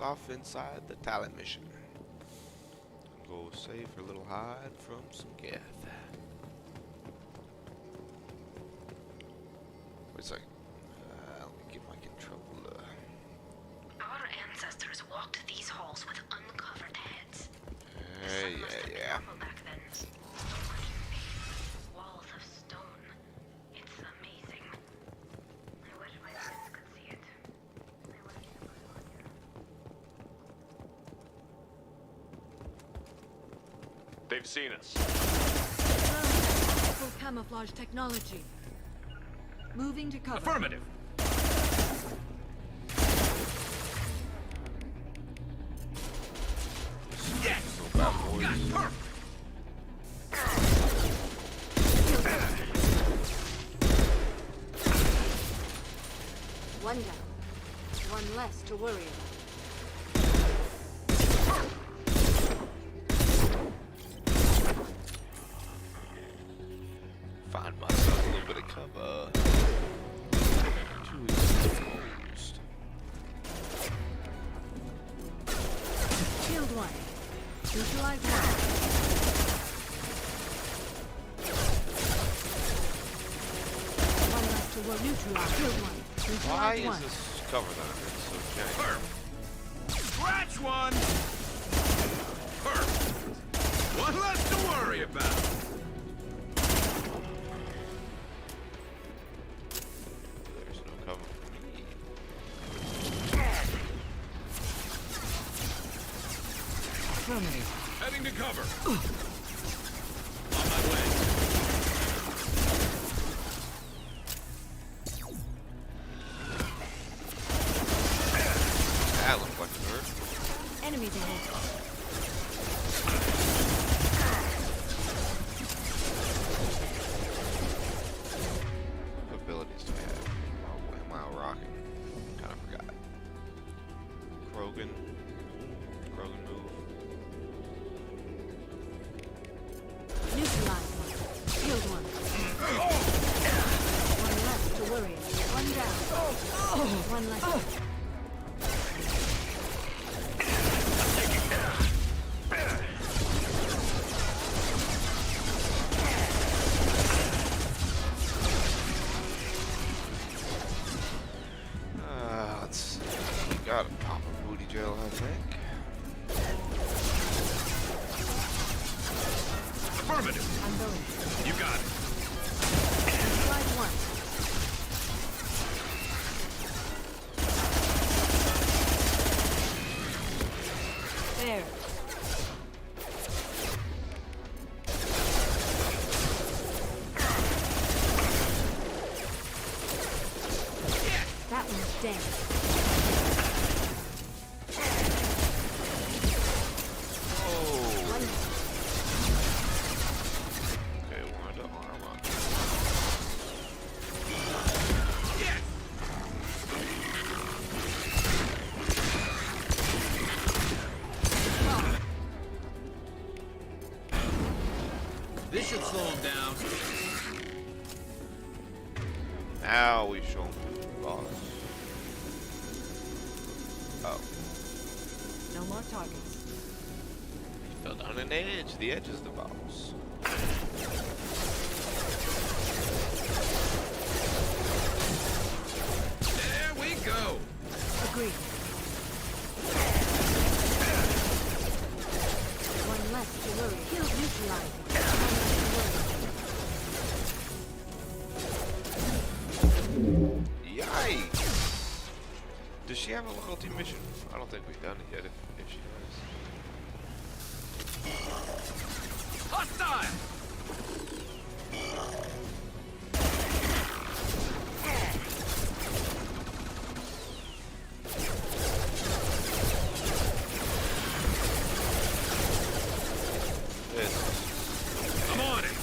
jumped off inside the talent mission. Go save for a little hide from some Geth. Wait a second. Let me get my controller. Our ancestors walked these halls with uncovered heads. Yeah. Back then. So much space, walls of stone. It's amazing. I wish my friends could see it. I wish it was on here. They've seen us. Full camouflage technology. Moving to cover. Affirmative. Yes! Bad boys. Perfect! One down. One less to worry about. Find myself a little bit of cover. Too exposed. Shield one. Neutralize one. One less to worry. Neutralize. Shield one. Why Neutralize is one. this cover that I'm in so janky? Scratch one! Perfect! One less to worry about. There's no cover for me. Affirmative. Heading to cover. On my way. That looks like it hurt. Enemies ahead. What abilities do I have? Oh, am I rocking? Kind of forgot. Krogan move. Neutralize one. Shield one. One less to worry. One down. One less. Let's see. Gotta pop a booty gel, I think. Affirmative. I'm going. You got it. Neutralize one. There. That one's dead. Oh. One Okay, wanted to arm up. Yes! This should slow him down. Now we show him who's the boss. Oh. No more targets. He fell down an edge. The edge is the boss. There we go. Agreed. One less to worry. Kill neutralize. One less to worry. Yikes! Does she have a loyalty mission? I don't think we've done it yet. If she does. Hostile! I'm on it.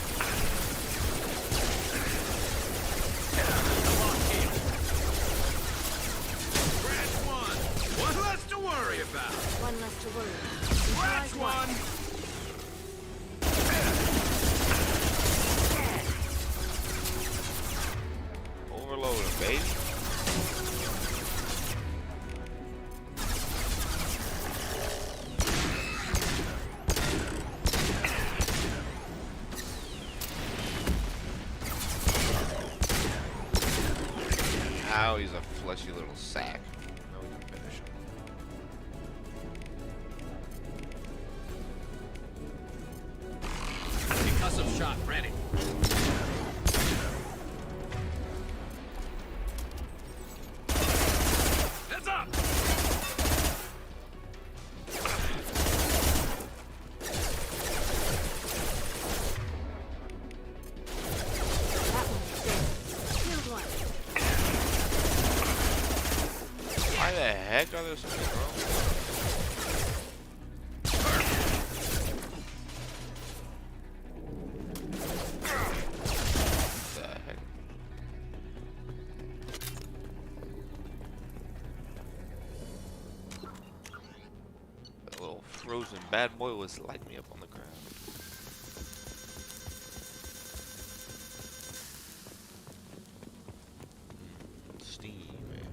Scratch one. One less to worry about. One less to worry. Scratch Neutralize one. Overload him, baby. fleshy little sack. Now we can finish him. Concussive shot ready. Heads up! That one's dead. Killed one. Why the heck are there so many drones? What the heck? That little frozen bad boy was lighting me up on the ground. Steam, man.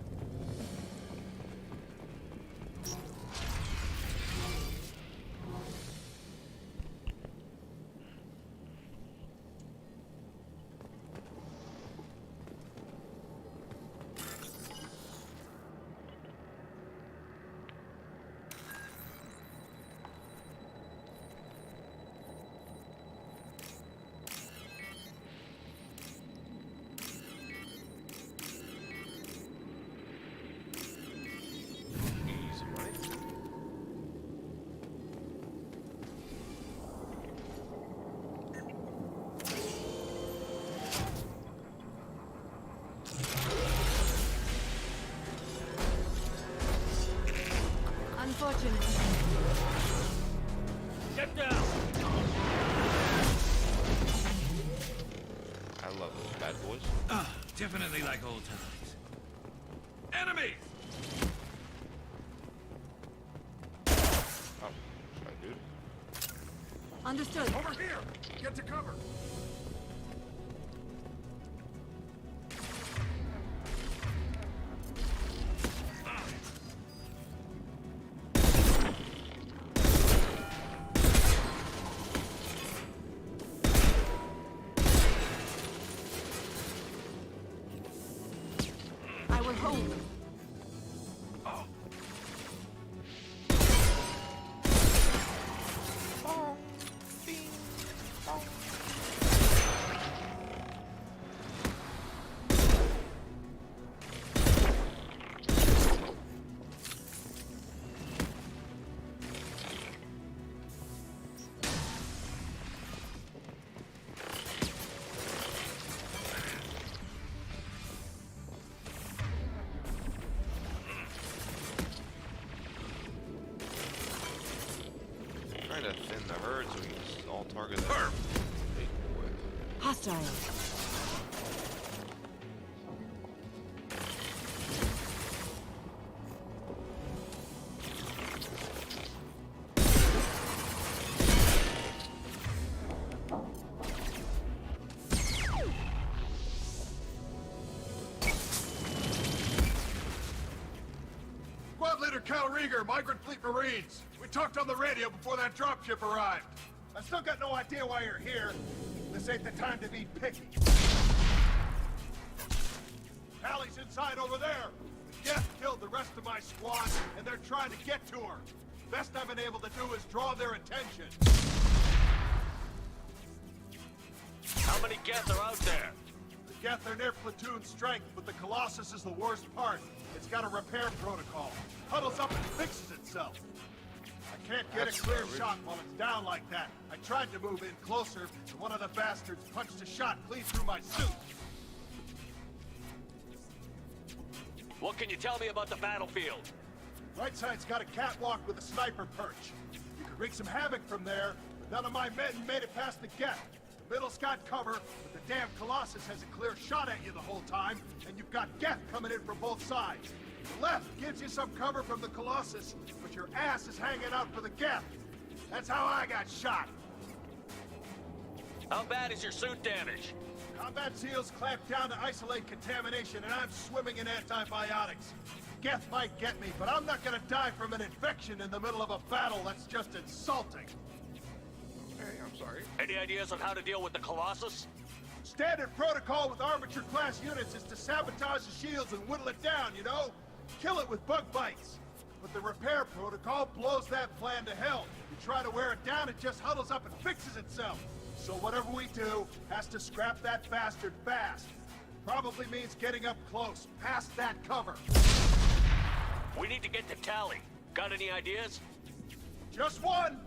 Easy money. Unfortunate. Get down! I love those bad boys. Definitely like old times. Enemies! Oh, should I do it? Understood. Over here! Get to cover! I will hold. Trying to thin the herd so we can just all target that big boy. Hostile. Squad Leader Cal Rieger, Migrant Fleet Marines. We talked on the radio before that dropship arrived. I still got no idea why you're here. This ain't the time to be picky. Hallie's inside over there. Death killed the rest of my squad, and they're trying to get to her. Best I've been able to do is draw their attention. How many Geth are out there? The Geth are near platoon strength, but the Colossus is the worst part. It's got a repair protocol. Huddles up and fixes itself. I can't get That's a clear garbage. shot while it's down like that. I tried to move in closer, but one of the bastards punched a shot clean through my suit. What can you tell me about the battlefield? Right side's got a catwalk with a sniper perch. You could wreak some havoc from there, but none of my men made it past the Geth. The middle's got cover, but the damn Colossus has a clear shot at you the whole time, and you've got Geth coming in from both sides. The left gives you some cover from the Colossus, but your ass is hanging out for the Geth. That's how I got shot. How bad is your suit damage? Combat SEALs clamp down to isolate contamination, and I'm swimming in antibiotics. Geth might get me, but I'm not gonna die from an infection in the middle of a battle. That's just insulting. Hey, I'm sorry. Any ideas on how to deal with the Colossus? Standard protocol with Armature-class units is to sabotage the shields and whittle it down, you know? Kill it with bug bites. But the repair protocol blows that plan to hell. You try to wear it down, it just huddles up and fixes itself. So whatever we do has to scrap that bastard fast. Probably means getting up close, past that cover. We need to get to Tally. Got any ideas? Just one!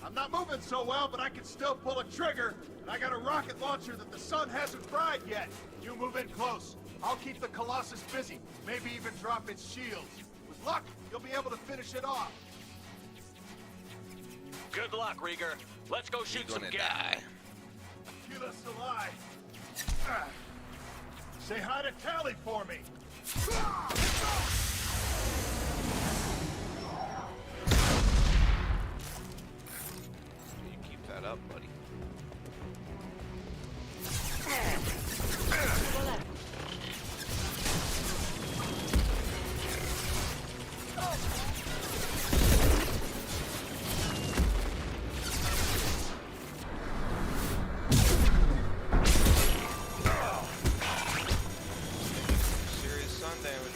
I'm not moving so well, but I can still pull a trigger, and I got a rocket launcher that the sun hasn't fried yet. You move in close. I'll keep the Colossus busy, maybe even drop its shields. With luck, you'll be able to finish it off. Good luck, Rieger. Let's go shoot some Gonna gas. die. Keep us alive. Say hi to Tally for me. You keep that up, buddy. Serious sun damage.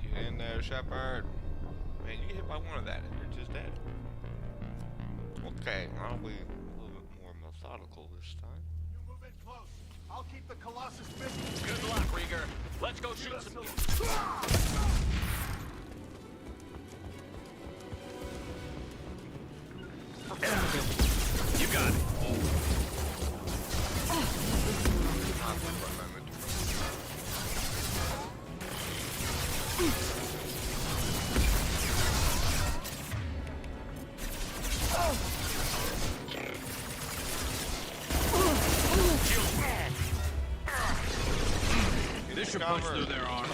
Get in there, Shepard. Man, you get hit by one of that and you're just dead. Okay, I'll be a little bit more methodical this time. You move in close. I'll keep the Colossus busy. Good luck, Rieger. Let's go shoot some You got it. This should punch through their armor.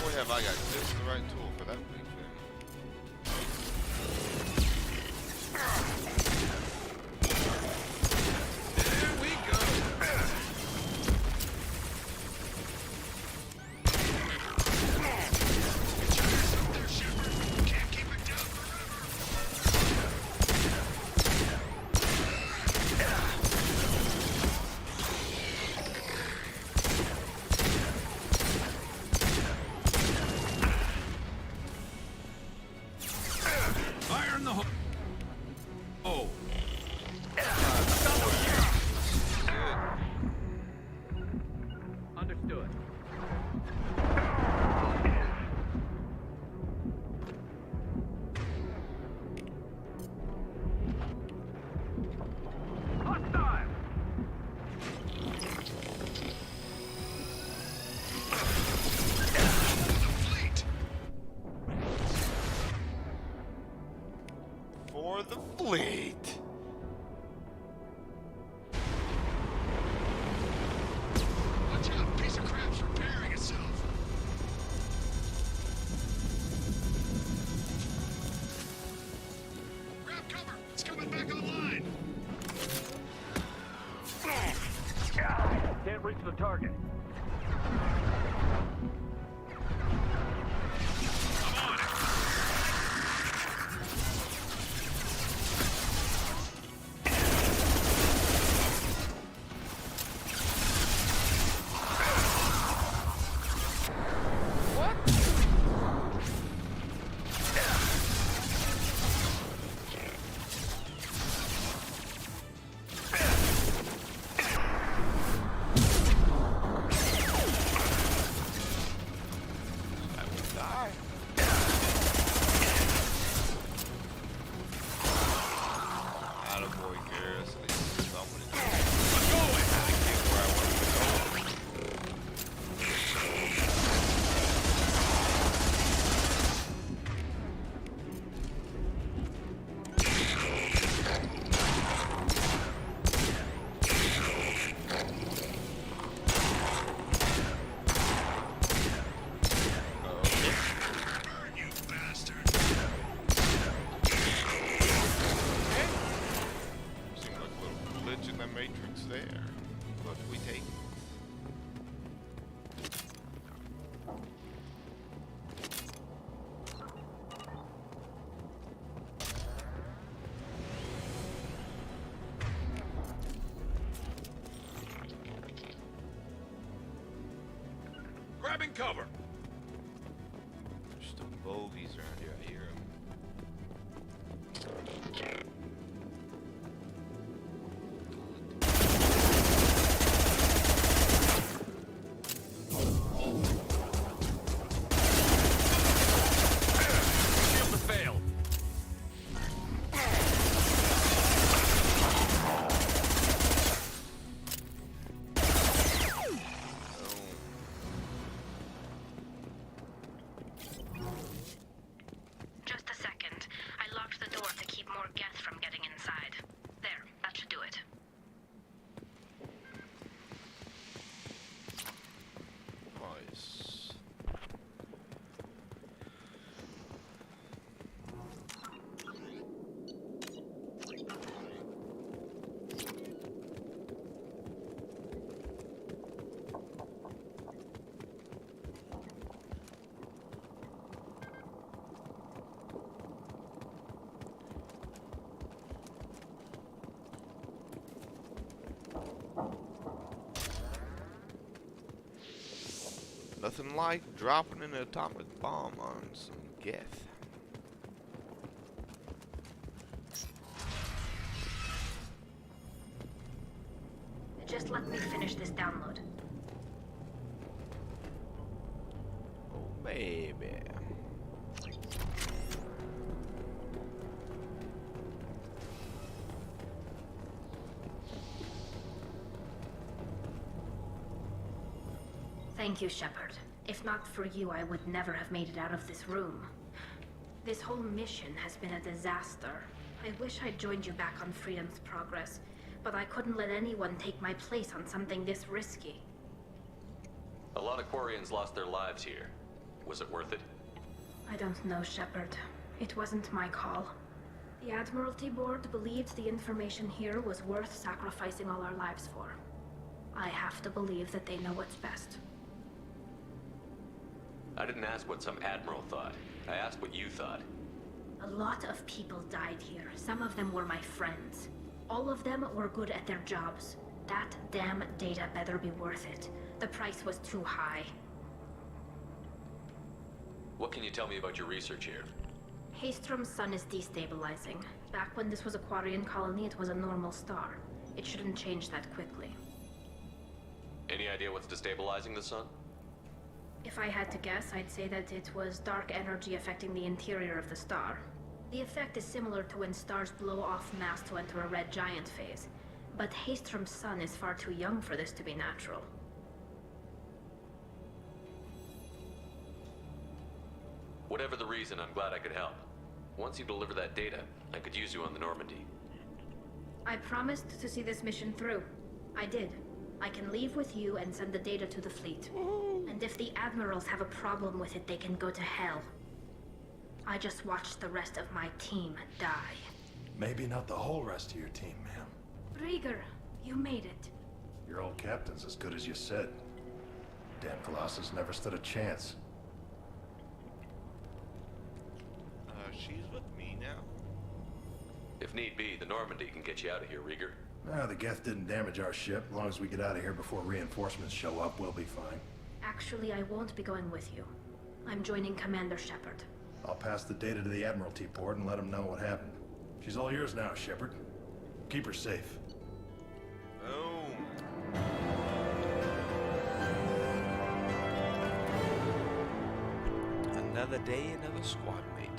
Boy, have I got just the right tool for that big thing. There we go. Fire in the hole. Oh. Understood. Hostile. For the fleet. Watch out, piece of crap's repairing itself. Grab cover, it's coming back online. Can't reach the target. Grabbing cover. There's some bogeys around here. I hear 'em. Shield has failed. Just a second. I locked the door to keep more gas from getting inside. There, that should do it. Nice. Nothing like dropping an atomic bomb on some geth. Just let me finish this download. Oh, baby. Thank you, Shepard. If not for you, I would never have made it out of this room. This whole mission has been a disaster. I wish I'd joined you back on Freedom's Progress, but I couldn't let anyone take my place on something this risky. A lot of Quarians lost their lives here. Was it worth it? I don't know, Shepard. It wasn't my call. The Admiralty Board believed the information here was worth sacrificing all our lives for. I have to believe that they know what's best. I didn't ask what some admiral thought. I asked what you thought. A lot of people died here. Some of them were my friends. All of them were good at their jobs. That damn data better be worth it. The price was too high. What can you tell me about your research here? Haystrom's sun is destabilizing. Back when this was a Quarian colony, it was a normal star. It shouldn't change that quickly. Any idea what's destabilizing the sun? If I had to guess, I'd say that it was dark energy affecting the interior of the star. The effect is similar to when stars blow off mass to enter a red giant phase. But Haystrom's sun is far too young for this to be natural. Whatever the reason, I'm glad I could help. Once you deliver that data, I could use you on the Normandy. I promised to see this mission through. I did. I can leave with you and send the data to the fleet. And if the admirals have a problem with it, they can go to hell. I just watched the rest of my team die. Maybe not the whole rest of your team, ma'am. Rieger, you made it. Your old captain's as good as you said. Damn Colossus never stood a chance. She's with me now. If need be, the Normandy can get you out of here, Rieger. The Geth didn't damage our ship. As long as we get out of here before reinforcements show up, we'll be fine. Actually, I won't be going with you. I'm joining Commander Shepard. I'll pass the data to the Admiralty Board and let them know what happened. She's all yours now, Shepard. Keep her safe. Boom. Another day, another squad mate.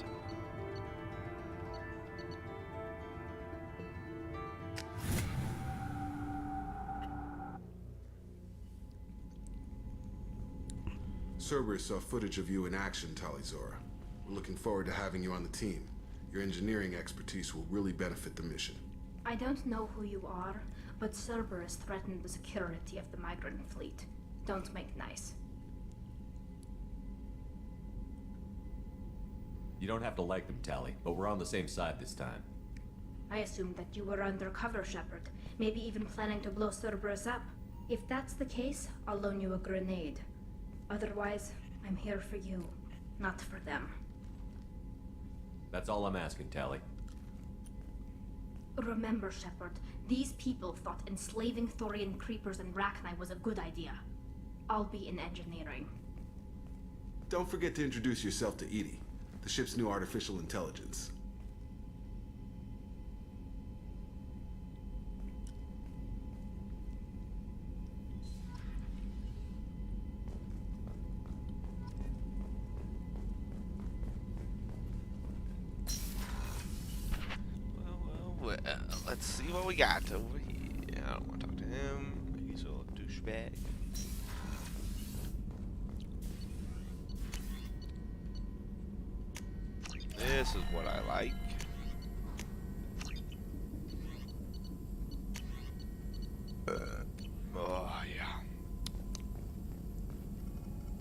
Cerberus saw footage of you in action, Talizora. We're looking forward to having you on the team. Your engineering expertise will really benefit the mission. I don't know who you are, but Cerberus threatened the security of the migrant fleet. Don't make nice. You don't have to like them, Tally, but we're on the same side this time. I assumed that you were undercover, Shepard. Maybe even planning to blow Cerberus up. If that's the case, I'll loan you a grenade. Otherwise, I'm here for you, not for them. That's all I'm asking, Tally. Remember, Shepard, these people thought enslaving Thorian creepers and Rachni was a good idea. I'll be in engineering. Don't forget to introduce yourself to Edie, the ship's new artificial intelligence. Well, let's see what we got over here. I don't want to talk to him. He's a little douchebag. This is what I like. Oh, yeah.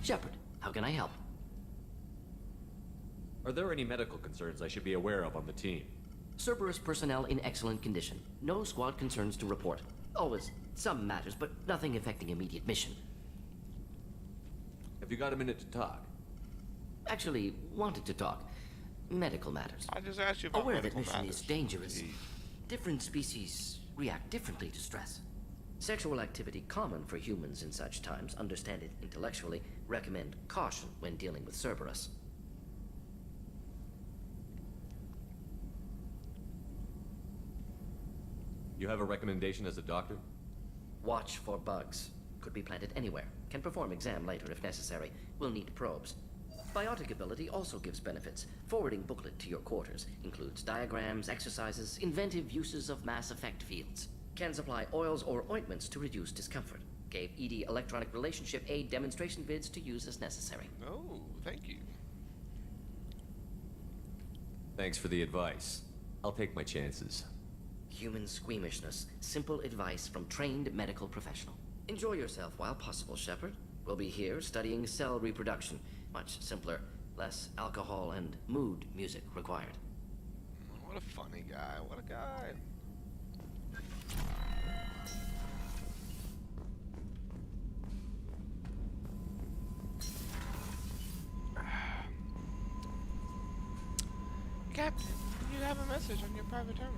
Shepard, how can I help? Are there any medical concerns I should be aware of on the team? Cerberus personnel in excellent condition. No squad concerns to report. Always some matters, but nothing affecting immediate mission. Have you got a minute to talk? Actually, wanted to talk. Medical matters. I just asked you about Aware that medical mission matters. is dangerous. Jeez. Different species react differently to stress. Sexual activity common for humans in such times. Understand it intellectually. Recommend caution when dealing with Cerberus. You have a recommendation as a doctor? Watch for bugs. Could be planted anywhere. Can perform exam later if necessary. Will need probes. Biotic ability also gives benefits. Forwarding booklet to your quarters. Includes diagrams, exercises, inventive uses of mass effect fields. Can supply oils or ointments to reduce discomfort. Gave ED electronic relationship aid demonstration vids to use as necessary. Oh, thank you. Thanks for the advice. I'll take my chances. Human squeamishness. Simple advice from trained medical professional. Enjoy yourself while possible, Shepard. We'll be here studying cell reproduction. Much simpler, less alcohol and mood music required. What a funny guy. What a guy. Captain, you have a message on your private terminal.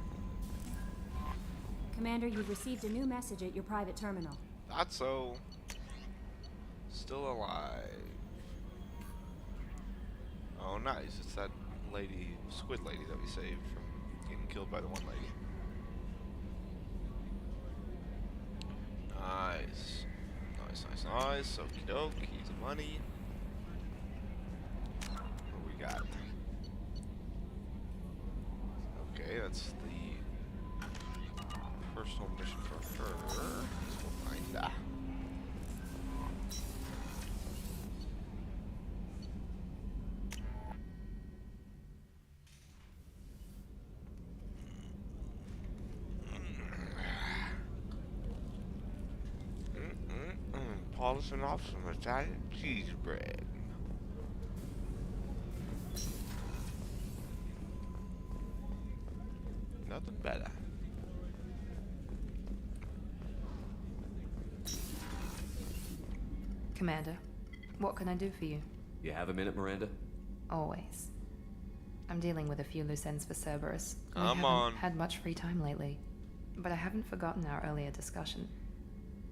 Commander, you've received a new message at your private terminal. Thought so. Still alive. Oh, nice. It's that lady, squid lady that we saved from getting killed by the one lady. Nice. Nice, nice, nice. Okie doke. Easy money. What we got? Okay, that's the personal mission for her. Let's go find that. Polishing off some Italian cheese bread. Nothing better. Commander, what can I do for you? You have a minute, Miranda? Always. I'm dealing with a few loose ends for Cerberus. We Come haven't on. had much free time lately. But I haven't forgotten our earlier discussion.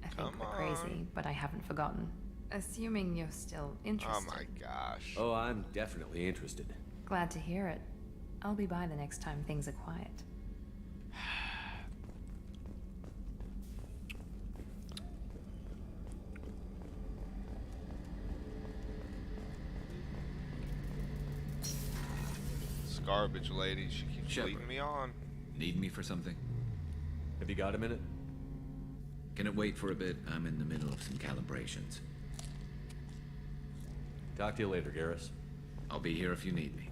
I think Come we're on. crazy, but I haven't forgotten. Assuming you're still interested. Oh my gosh. Oh, I'm definitely interested. Glad to hear it. I'll be by the next time things are quiet. This garbage lady, she keeps Shepard. leading me on. Need me for something? Have you got a minute? Can it wait for a bit? I'm in the middle of some calibrations. Talk to you later, Garrus. I'll be here if you need me.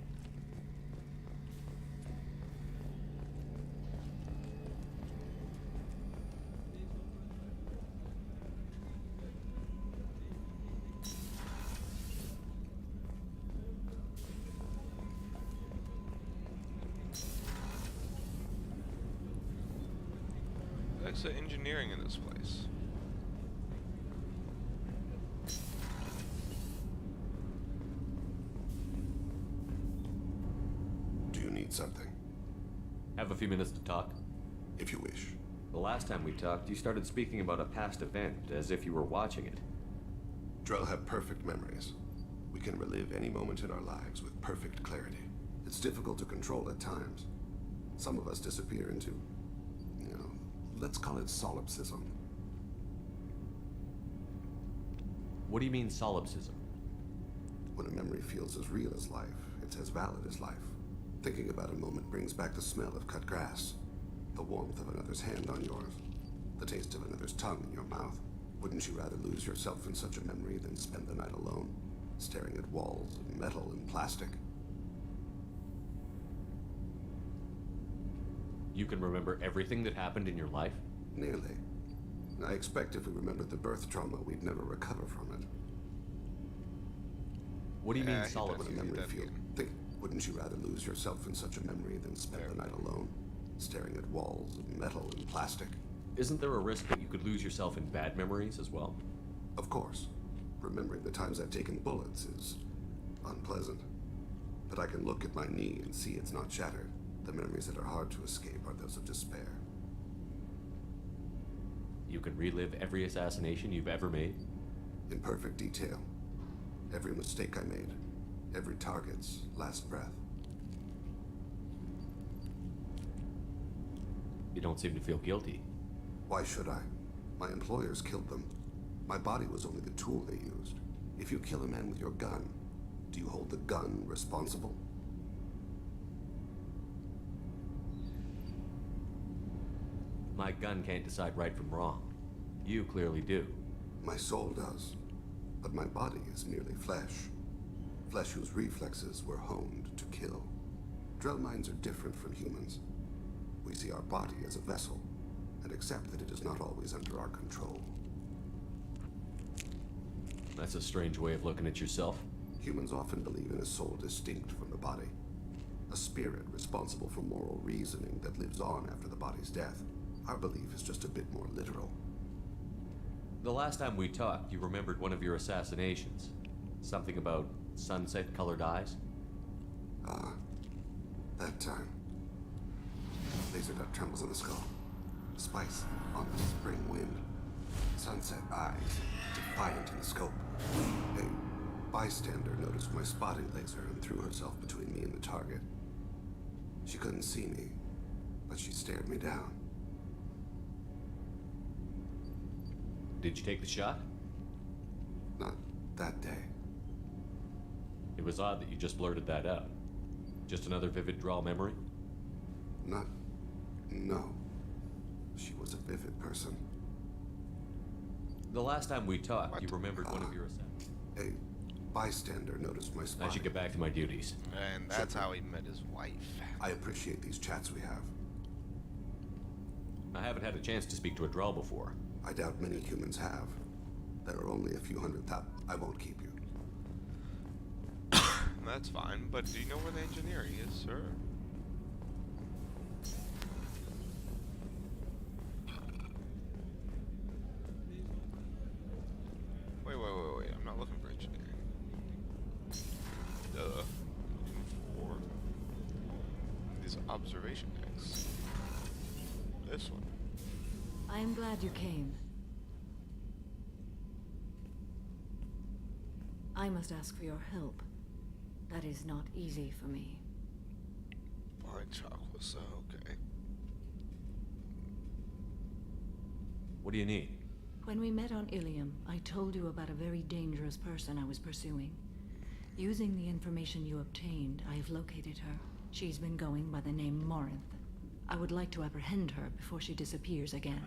That's the engineering in this place. Do you need something? Have a few minutes to talk? If you wish. The last time we talked, you started speaking about a past event, as if you were watching it. Drell have perfect memories. We can relive any moment in our lives with perfect clarity. It's difficult to control at times. Some of us disappear into, let's call it solipsism. What do you mean, solipsism? When a memory feels as real as life, it's as valid as life. Thinking about a moment brings back the smell of cut grass, the warmth of another's hand on yours, the taste of another's tongue in your mouth. Wouldn't you rather lose yourself in such a memory than spend the night alone, staring at walls of metal and plastic? You can remember everything that happened in your life? Nearly. I expect if we remembered the birth trauma, we'd never recover from it. What do you mean, When a solipsism? memory feels... Wouldn't you rather lose yourself in such a memory than spend the night alone, staring at walls of metal and plastic? Isn't there a risk that you could lose yourself in bad memories as well? Of course. Remembering the times I've taken bullets is unpleasant. But I can look at my knee and see it's not shattered. The memories that are hard to escape are those of despair. You can relive every assassination you've ever made? In perfect detail. Every mistake I made. Every target's last breath. You don't seem to feel guilty. Why should I? My employers killed them. My body was only the tool they used. If you kill a man with your gun, do you hold the gun responsible? My gun can't decide right from wrong. You clearly do. My soul does. But my body is merely flesh. Flesh whose reflexes were honed to kill. Drell minds are different from humans. We see our body as a vessel, and accept that it is not always under our control. That's a strange way of looking at yourself. Humans often believe in a soul distinct from the body. A spirit responsible for moral reasoning that lives on after the body's death. Our belief is just a bit more literal. The last time we talked, you remembered one of your assassinations. Something about sunset-colored eyes? That time. Laser dot trembles in the skull. Spice on the spring wind. Sunset eyes, defiant in the scope. A bystander noticed my spotting laser and threw herself between me and the target. She couldn't see me, but she stared me down. Did you take the shot? Not that day. It was odd that you just blurted that out. Just another vivid draw memory? No. She was a vivid person. The last time we talked, you remembered one of your assassinations. A bystander noticed my spotting. I should get back to my duties. And that's how he met his wife. I appreciate these chats we have. I haven't had a chance to speak to a Drell before. I doubt many humans have. There are only a few hundred thousand. I won't keep you. That's fine, but do you know where the engineering is, sir? Wait. I'm not looking for engineering. Duh. I'm looking for these observation decks. This one. I am glad you came. I must ask for your help. That is not easy for me. Fine, chocolate, okay. What do you need? When we met on Ilium, I told you about a very dangerous person I was pursuing. Using the information you obtained, I have located her. She's been going by the name Morinth. I would like to apprehend her before she disappears again.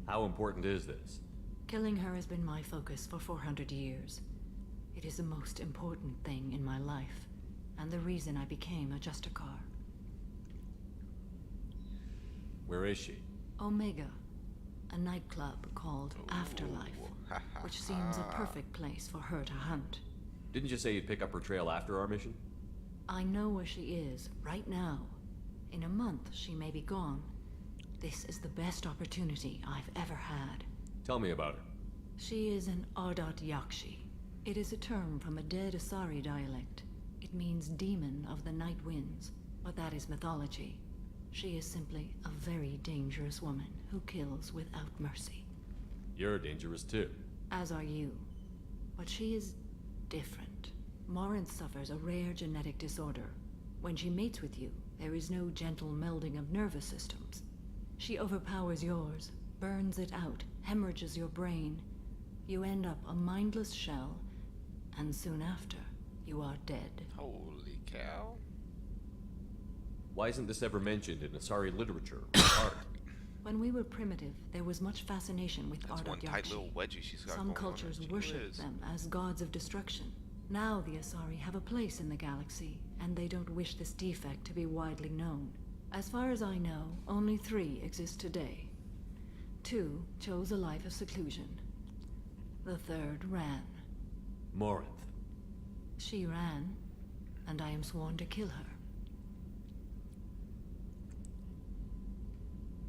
How important is this? Killing her has been my focus for 400 years. It is the most important thing in my life, and the reason I became a Justicar. Where is she? Omega, a nightclub called Afterlife, which seems a perfect place for her to hunt. Didn't you say you'd pick up her trail after our mission? I know where she is, right now. In a month, she may be gone. This is the best opportunity I've ever had. Tell me about her. She is an Ardot Yakshi. It is a term from a dead Asari dialect. It means demon of the night winds, but that is mythology. She is simply a very dangerous woman who kills without mercy. You're dangerous too. As are you. But she is different. Morinth suffers a rare genetic disorder. When she mates with you, there is no gentle melding of nervous systems. She overpowers yours, burns it out, hemorrhages your brain. You end up a mindless shell, and soon after, you are dead. Holy cow. Why isn't this ever mentioned in Asari literature or art? When we were primitive, there was much fascination with That's one tight little wedgie she's got Some going cultures on. worship them as gods of destruction. Now the Asari have a place in the galaxy, and they don't wish this defect to be widely known. As far as I know, only 3 exist today. 2 chose a life of seclusion. The 3rd ran. Morinth. She ran, and I am sworn to kill her.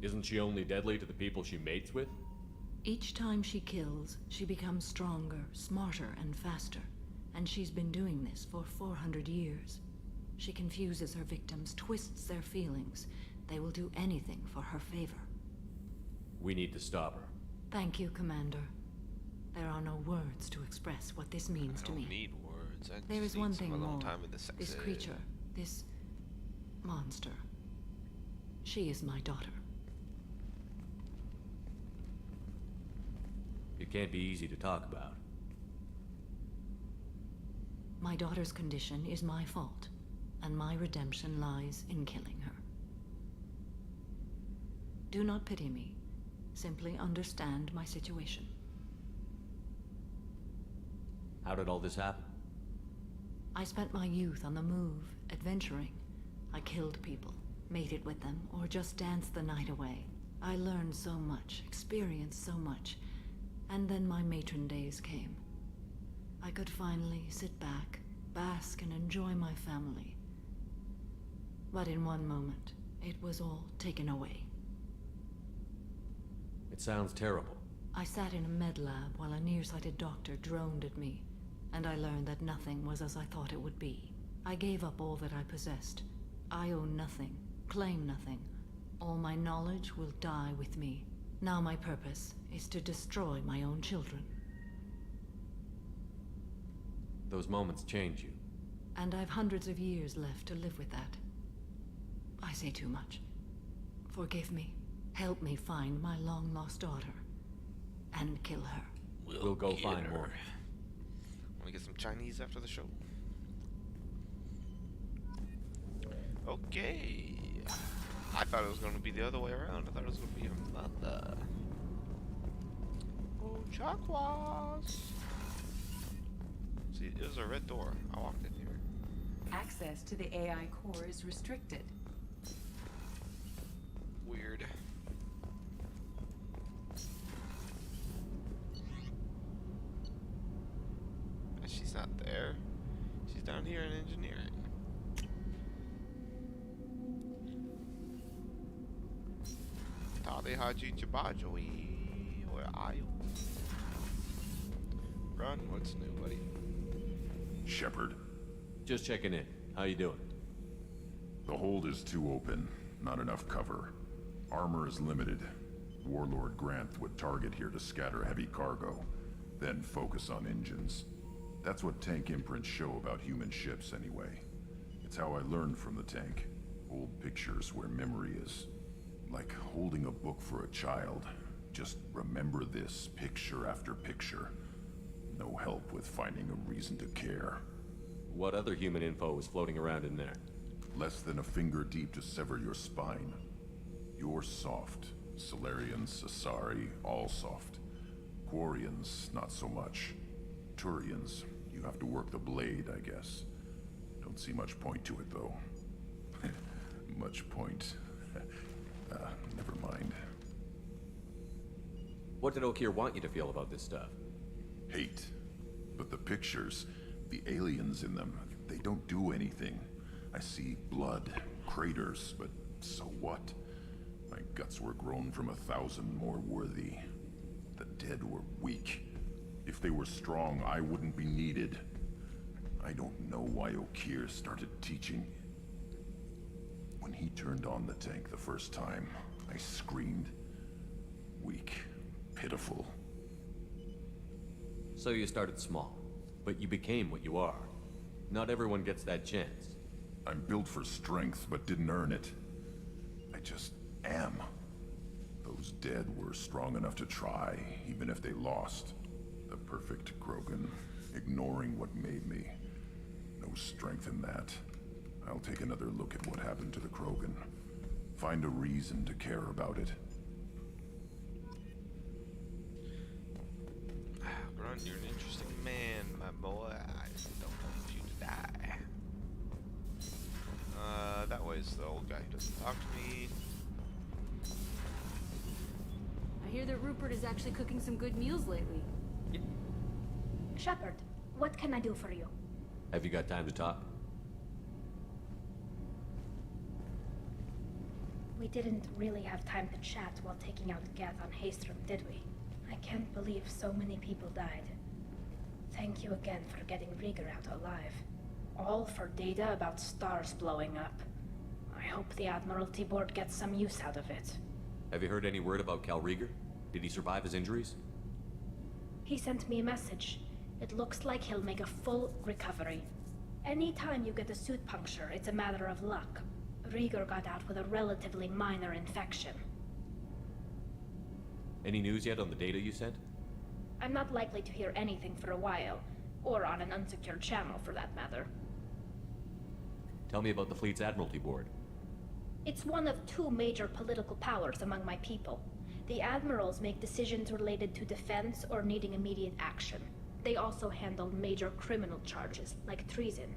Isn't she only deadly to the people she mates with? Each time she kills, she becomes stronger, smarter, and faster. And she's been doing this for 400 years. She confuses her victims, twists their feelings. They will do anything for her favor. We need to stop her. Thank you, Commander. There are no words to express what this means to me. I don't need words. I There just is one need some thing alone more. time with the This sexy. creature, this monster. She is my daughter. It can't be easy to talk about. My daughter's condition is my fault, and my redemption lies in killing her. Do not pity me. Simply understand my situation. How did all this happen? I spent my youth on the move, adventuring. I killed people, mated with them, or just danced the night away. I learned so much, experienced so much, and then my matron days came. I could finally sit back, bask, and enjoy my family. But in one moment, it was all taken away. It sounds terrible. I sat in a med lab while a nearsighted doctor droned at me, and I learned that nothing was as I thought it would be. I gave up all that I possessed. I own nothing, claim nothing. All my knowledge will die with me. Now my purpose is to destroy my own children. Those moments change you. And I've hundreds of years left to live with that. I say too much. Forgive me. Help me find my long-lost daughter. And kill her. We'll go find her. more. Wanna get some Chinese after the show? Okay. I thought it was gonna be the other way around. I thought it was gonna be a mother. Oh, chakwas. See, it was a red door. I walked in here. Access to the AI core is restricted. Weird. She's not there. She's down here in engineering. Tali Haji Jabajoi. Where are you? Run, what's new, buddy? Shepard. Just checking in. How you doing? The hold is too open. Not enough cover. Armor is limited. Warlord Granth would target here to scatter heavy cargo, then focus on engines. That's what tank imprints show about human ships, anyway. It's how I learned from the tank. Old pictures where memory is. Like holding a book for a child. Just remember this, picture after picture. No help with finding a reason to care. What other human info was floating around in there? Less than a finger deep to sever your spine. You're soft. Solarians, Asari, all soft. Quarians, not so much. Turians, you have to work the blade, I guess. Don't see much point to it, though. Much point. Never mind. What did Okir want you to feel about this stuff? Hate. But the pictures, the aliens in them, they don't do anything. I see blood, craters, but so what? My guts were grown from 1,000 more worthy. The dead were weak. If they were strong, I wouldn't be needed. I don't know why Okir started teaching. When he turned on the tank the first time, I screamed. Weak, pitiful, So you started small, but you became what you are. Not everyone gets that chance. I'm built for strength, but didn't earn it. I just am. Those dead were strong enough to try, even if they lost. The perfect Krogan, ignoring what made me. No strength in that. I'll take another look at what happened to the Krogan. Find a reason to care about it. Grunt, you're an interesting man, my boy. I just don't want you to die. That way's the old guy who doesn't talk to me. I hear that Rupert is actually cooking some good meals lately. Shepard, what can I do for you? Have you got time to talk? We didn't really have time to chat while taking out Gath on Haestrom, did we? I can't believe so many people died. Thank you again for getting Rieger out alive. All for data about stars blowing up. I hope the Admiralty Board gets some use out of it. Have you heard any word about Cal Rieger? Did he survive his injuries? He sent me a message. It looks like he'll make a full recovery. Anytime you get a suit puncture, it's a matter of luck. Rieger got out with a relatively minor infection. Any news yet on the data you sent? I'm not likely to hear anything for a while, or on an unsecured channel for that matter. Tell me about the fleet's Admiralty Board. It's one of two major political powers among my people. The admirals make decisions related to defense or needing immediate action. They also handle major criminal charges, like treason.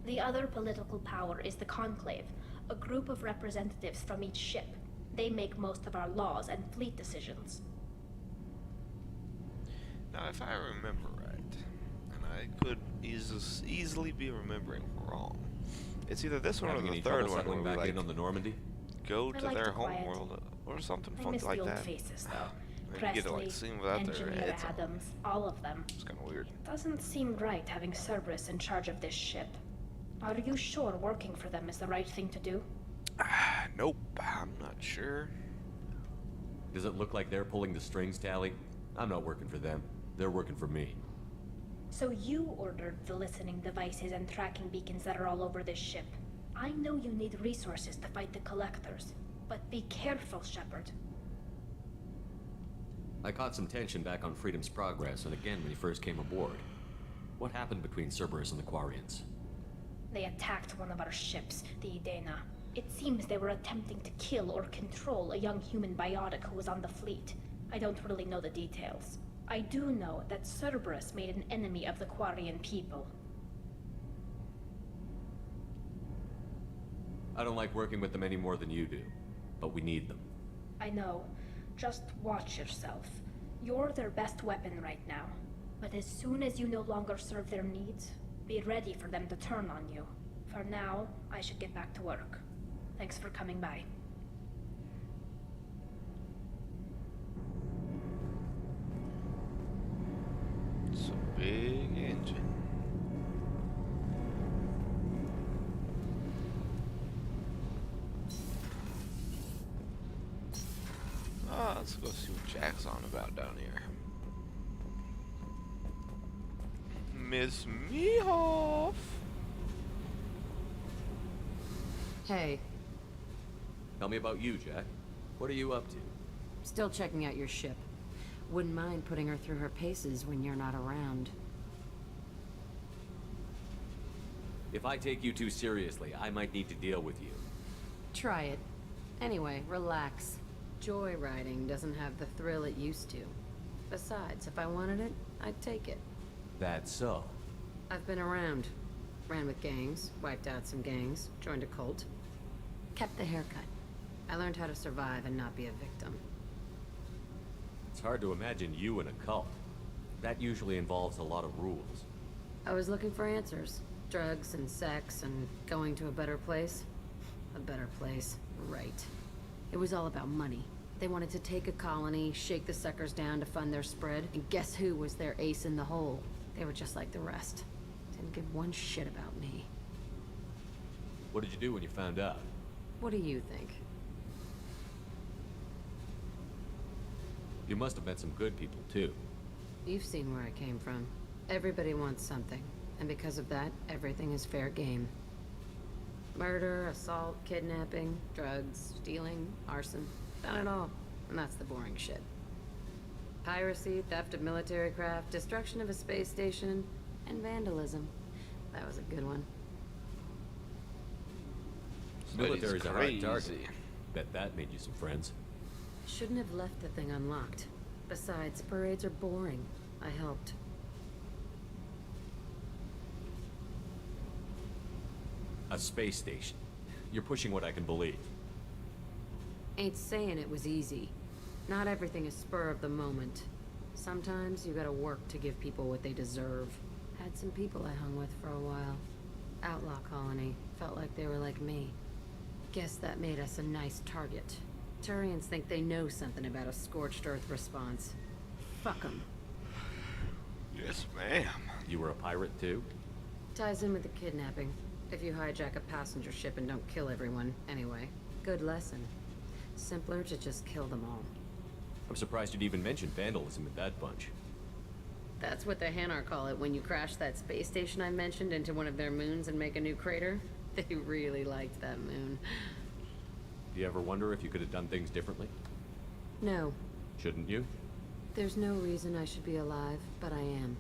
The other political power is the Conclave, a group of representatives from each ship. They make most of our laws and fleet decisions. Now, if I remember right, and I could easily be remembering wrong, it's either this one or Having the any third trouble one where settling we back like in on the Normandy? go I to like their the home quiet. world or something I funky miss like the old that. faces, though. And you Presley, get to like see them without their Engineer heads on. Adams, all of them. It's kind of weird. Doesn't seem right having Cerberus in charge of this ship. Are you sure working for them is the right thing to do? Nope, I'm not sure. Does it look like they're pulling the strings, Tally? I'm not working for them. They're working for me. So you ordered the listening devices and tracking beacons that are all over this ship. I know you need resources to fight the Collectors, but be careful, Shepard. I caught some tension back on Freedom's Progress and again when you first came aboard. What happened between Cerberus and the Quarians? They attacked one of our ships, the Idena. It seems they were attempting to kill or control a young human biotic who was on the fleet. I don't really know the details. I do know that Cerberus made an enemy of the Quarian people. I don't like working with them any more than you do, but we need them. I know. Just watch yourself. You're their best weapon right now. But as soon as you no longer serve their needs, be ready for them to turn on you. For now, I should get back to work. Thanks for coming by. It's a big engine. Ah, let's go see what Jack's on about down here. Miss Mehoff! Hey, Tell me about you, Jack. What are you up to? still checking out your ship. Wouldn't mind putting her through her paces when you're not around. If I take you too seriously, I might need to deal with you. Try it. Anyway, relax. Joyriding doesn't have the thrill it used to. Besides, if I wanted it, I'd take it. That's so. I've been around. Ran with gangs, wiped out some gangs, joined a cult. Kept the haircut. I learned how to survive and not be a victim. It's hard to imagine you in a cult. That usually involves a lot of rules. I was looking for answers. Drugs and sex and going to a better place. A better place, right. It was all about money. They wanted to take a colony, shake the suckers down to fund their spread, and guess who was their ace in the hole? They were just like the rest. Didn't give one shit about me. What did you do when you found out? What do you think? You must have met some good people, too. You've seen where I came from. Everybody wants something, and because of that, everything is fair game. Murder, assault, kidnapping, drugs, stealing, arson. Done it all. And that's the boring shit. Piracy, theft of military craft, destruction of a space station, and vandalism. That was a good one. Military's a hard crazy. target. Bet that made you some friends. Shouldn't have left the thing unlocked. Besides, parades are boring. I helped. A space station. You're pushing what I can believe. Ain't saying it was easy. Not everything is spur of the moment. Sometimes you gotta work to give people what they deserve. Had some people I hung with for a while. Outlaw colony. Felt like they were like me. Guess that made us a nice target. Turians think they know something about a scorched earth response. Fuck them. Yes, ma'am. You were a pirate too? Ties in with the kidnapping. If you hijack a passenger ship and don't kill everyone, anyway. Good lesson. Simpler to just kill them all. I'm surprised you'd even mention vandalism in that bunch. That's what the Hanar call it when you crash that space station I mentioned into one of their moons and make a new crater. They really liked that moon. Do you ever wonder if you could have done things differently? No. Shouldn't you? There's no reason I should be alive, but I am.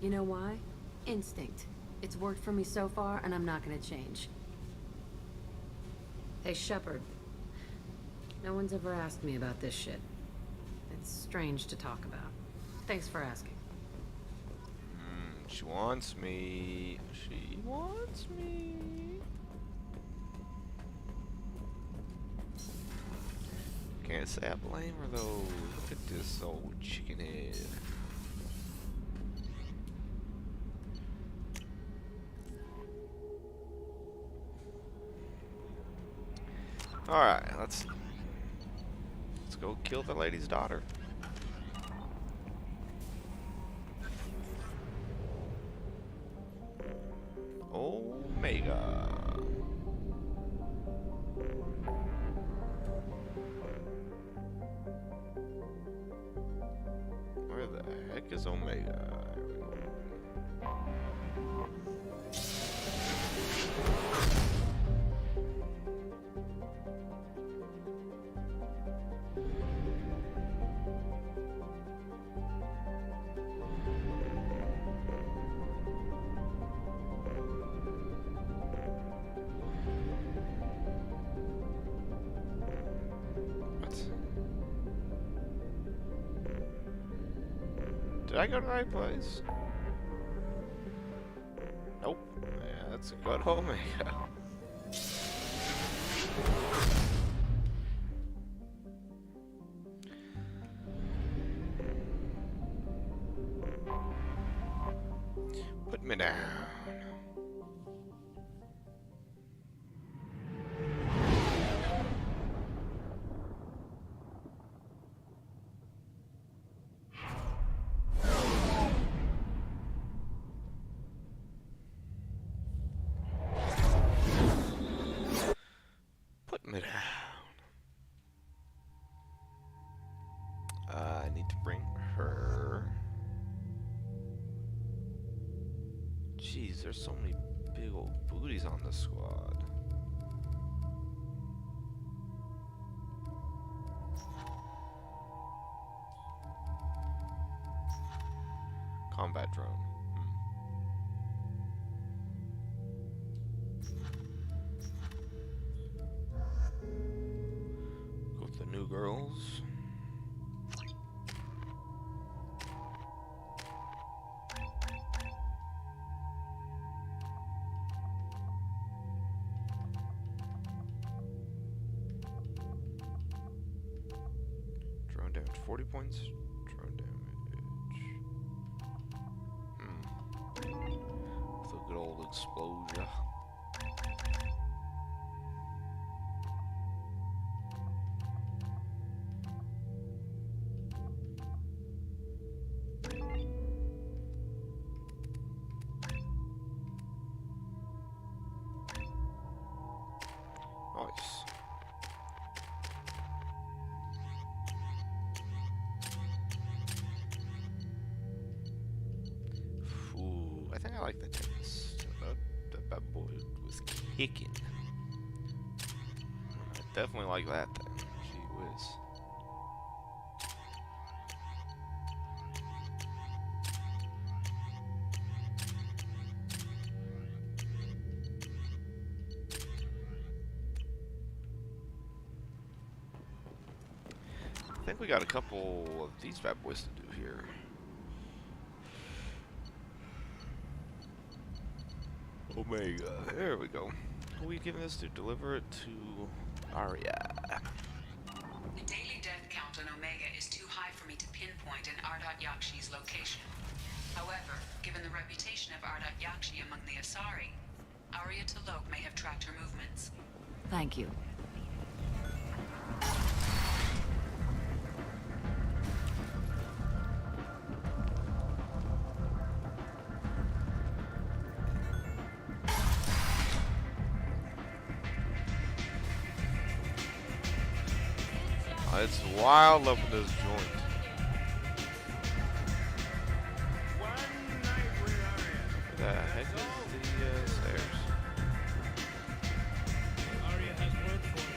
You know why? Instinct. It's worked for me so far, and I'm not gonna change. Hey, Shepard. No one's ever asked me about this shit. It's strange to talk about. Thanks for asking. She wants me. She wants me. Can't say I blame her though. Look at this old chicken head. Alright, let's go kill the lady's daughter. Omega. Where the heck is Omega? There we go. Did I go to the right place? Nope. Yeah, that's a good Omega. Put me down. Me down. I need to bring her. Jeez, there's so many big old booties on this squad. Combat drone. The new girls. Drone damage 40 points. Drone damage. With a good old explosion. Nice. picking. I definitely like that thing. Gee whiz. I think we got a couple of these bad boys to do here. Omega. There we go. Who are we giving this to? Deliver it to Arya. The daily death count on Omega is too high for me to pinpoint an Ardat Yakshi's location. However, given the reputation of Ardat Yakshi among the Asari, Arya T'Loak may have tracked her movements. Thank you. It's wild up in this joint. What the heck is the stairs? Arya has work for you.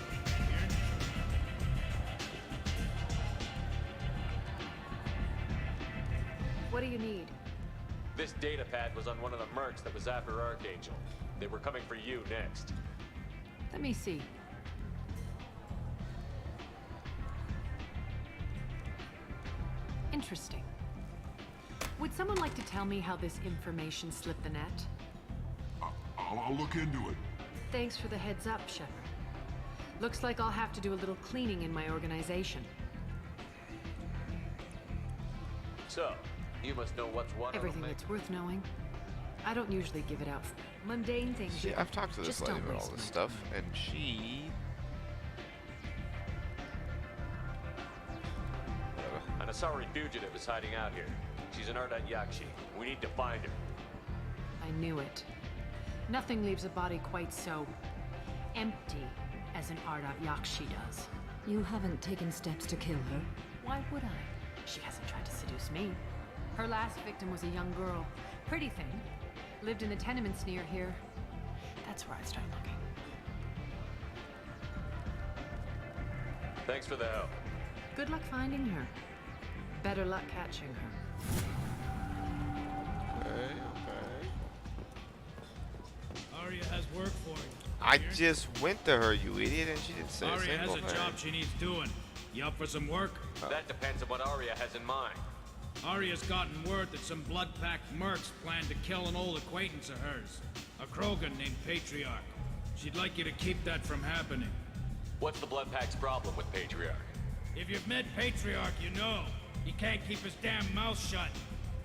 What do you need? This data pad was on one of the mercs that was after Archangel. They were coming for you next. Let me see. Interesting. Would someone like to tell me how this information slipped the net? I'll look into it. Thanks for the heads up, Shepard. Looks like I'll have to do a little cleaning in my organization. So, you must know what's what. Everything that's worth knowing. I don't usually give it out. Mundane things. See, I've talked to this just lady don't about all waste this my stuff, time. and she... An Asari fugitive is hiding out here. She's an Ardat Yakshi. We need to find her. I knew it. Nothing leaves a body quite so empty as an Ardat Yakshi does. You haven't taken steps to kill her? Why would I? She hasn't tried to seduce me. Her last victim was a young girl. Pretty thing. Lived in the tenements near here. That's where I start looking. Thanks for the help. Good luck finding her. Better luck catching her. Okay. Arya has work for you. I just went to her, you idiot, and she didn't say a Arya has single a thing. job she needs doing. You up for some work? That depends on what Arya has in mind. Arya's gotten word that some blood-packed mercs plan to kill an old acquaintance of hers. A Krogan named Patriarch. She'd like you to keep that from happening. What's the Blood Pack's problem with Patriarch? If you've met Patriarch, you know. He can't keep his damn mouth shut.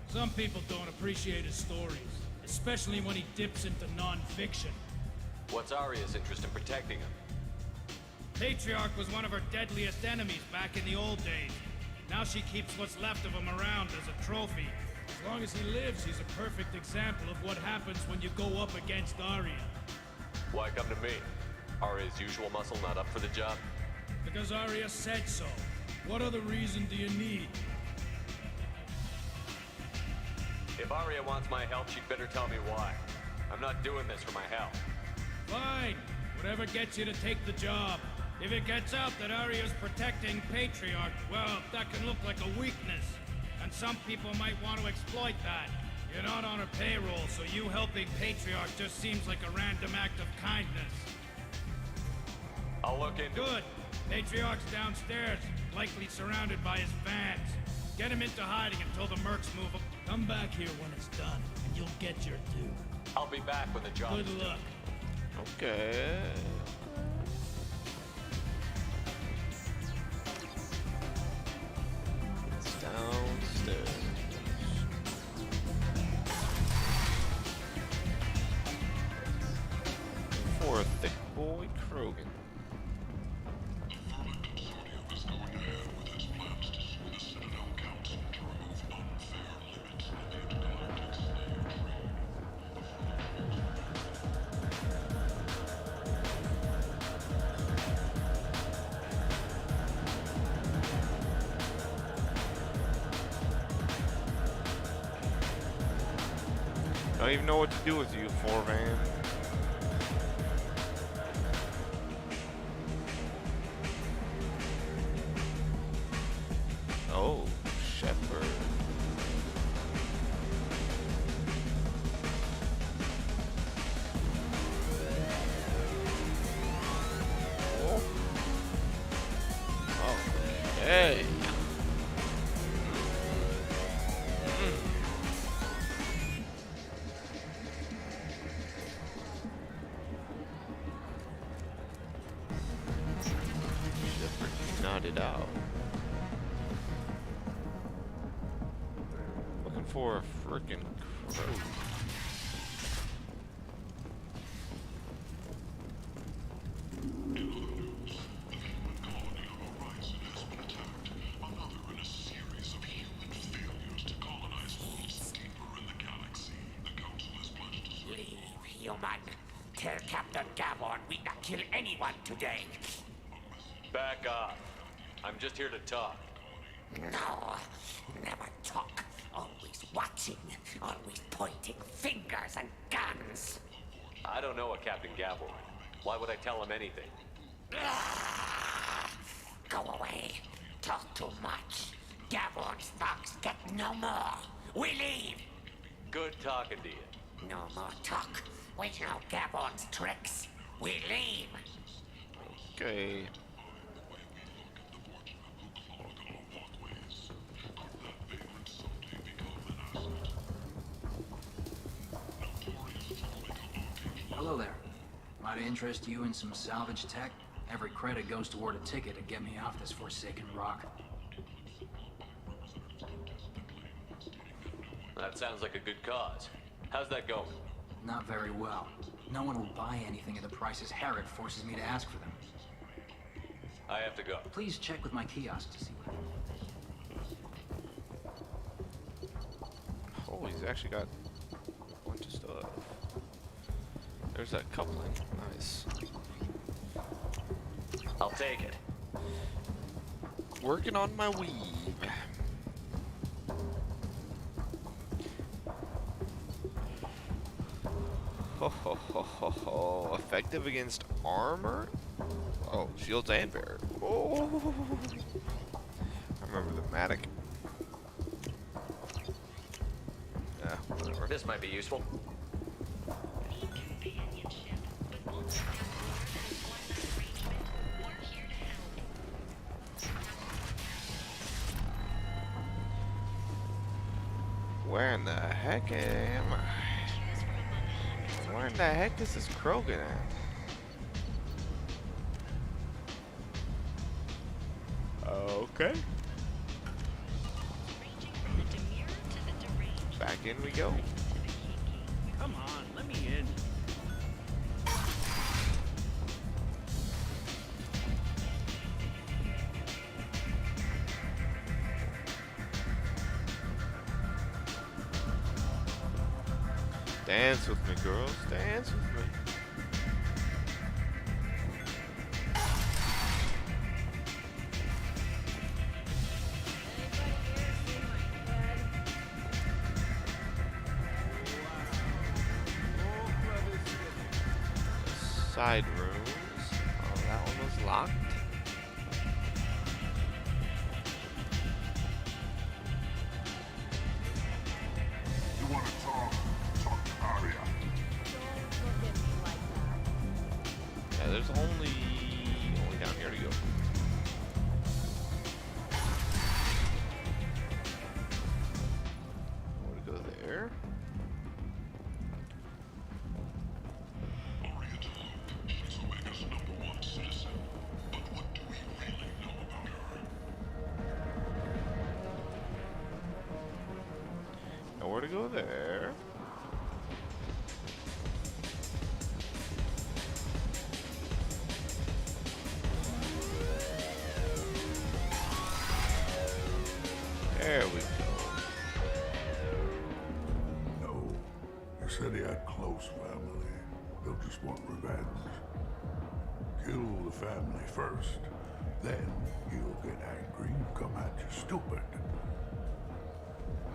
Some people don't appreciate his stories, especially when he dips into non-fiction. What's Arya's interest in protecting him? Patriarch was one of her deadliest enemies back in the old days. Now she keeps what's left of him around as a trophy. As long as he lives, he's a perfect example of what happens when you go up against Arya. Why come to me? Arya's usual muscle not up for the job? Because Arya said so. What other reason do you need? If Arya wants my help, she'd better tell me why. I'm not doing this for my help. Fine. Whatever gets you to take the job. If it gets out that Arya's protecting Patriarch, well, that can look like a weakness. And some people might want to exploit that. You're not on her payroll, so you helping Patriarch just seems like a random act of kindness. I'll look into Good. Patriarch's downstairs, likely surrounded by his fans. Get him into hiding until the mercs move up. Come back here when it's done, and you'll get your due. I'll be back when the job is Good done. luck. Okay. It's downstairs. For a thick boy Krogan. I don't even know what to do with you, Forvan. Okay. Shepard nodded out. Looking for a frickin' crow. Human, tell Captain Gavon we not kill anyone today. Back off. I'm just here to talk. No, never talk. Always watching, always pointing fingers and guns. I don't know a Captain Gavon. Why would I tell him anything? Go away. Talk too much. Gavon's thugs get no more. We leave. Good talking to you. No more talk. We know Gavon's tricks. We leave. Okay. Hello there. Might interest you in some salvage tech? Every credit goes toward a ticket to get me off this forsaken rock. That sounds like a good cause. How's that going? Not very well. No one will buy anything at the prices Herod forces me to ask for them. I have to go. Please check with my kiosk to see what... Oh, he's actually got a bunch of stuff. There's that coupling. Nice. I'll take it. Working on my weave. Ho ho ho ho ho. Effective against armor? Oh, shields and barrier. Oh. I remember the Matic. Yeah, whatever. This might be useful. Where in the heck am I? Where in the heck is this Krogan at? Okay. Back in we go. Come on, let me in. Dance with me, girls. Dance with me. Side rooms. Oh, that one was locked. You want to talk? Talk to Arya. Yeah, there's only down here to go. Want to go there? Nowhere to go there. There we go. No. You said he had close family. They'll just want revenge. Kill the family first. Then he'll get angry and come at you stupid.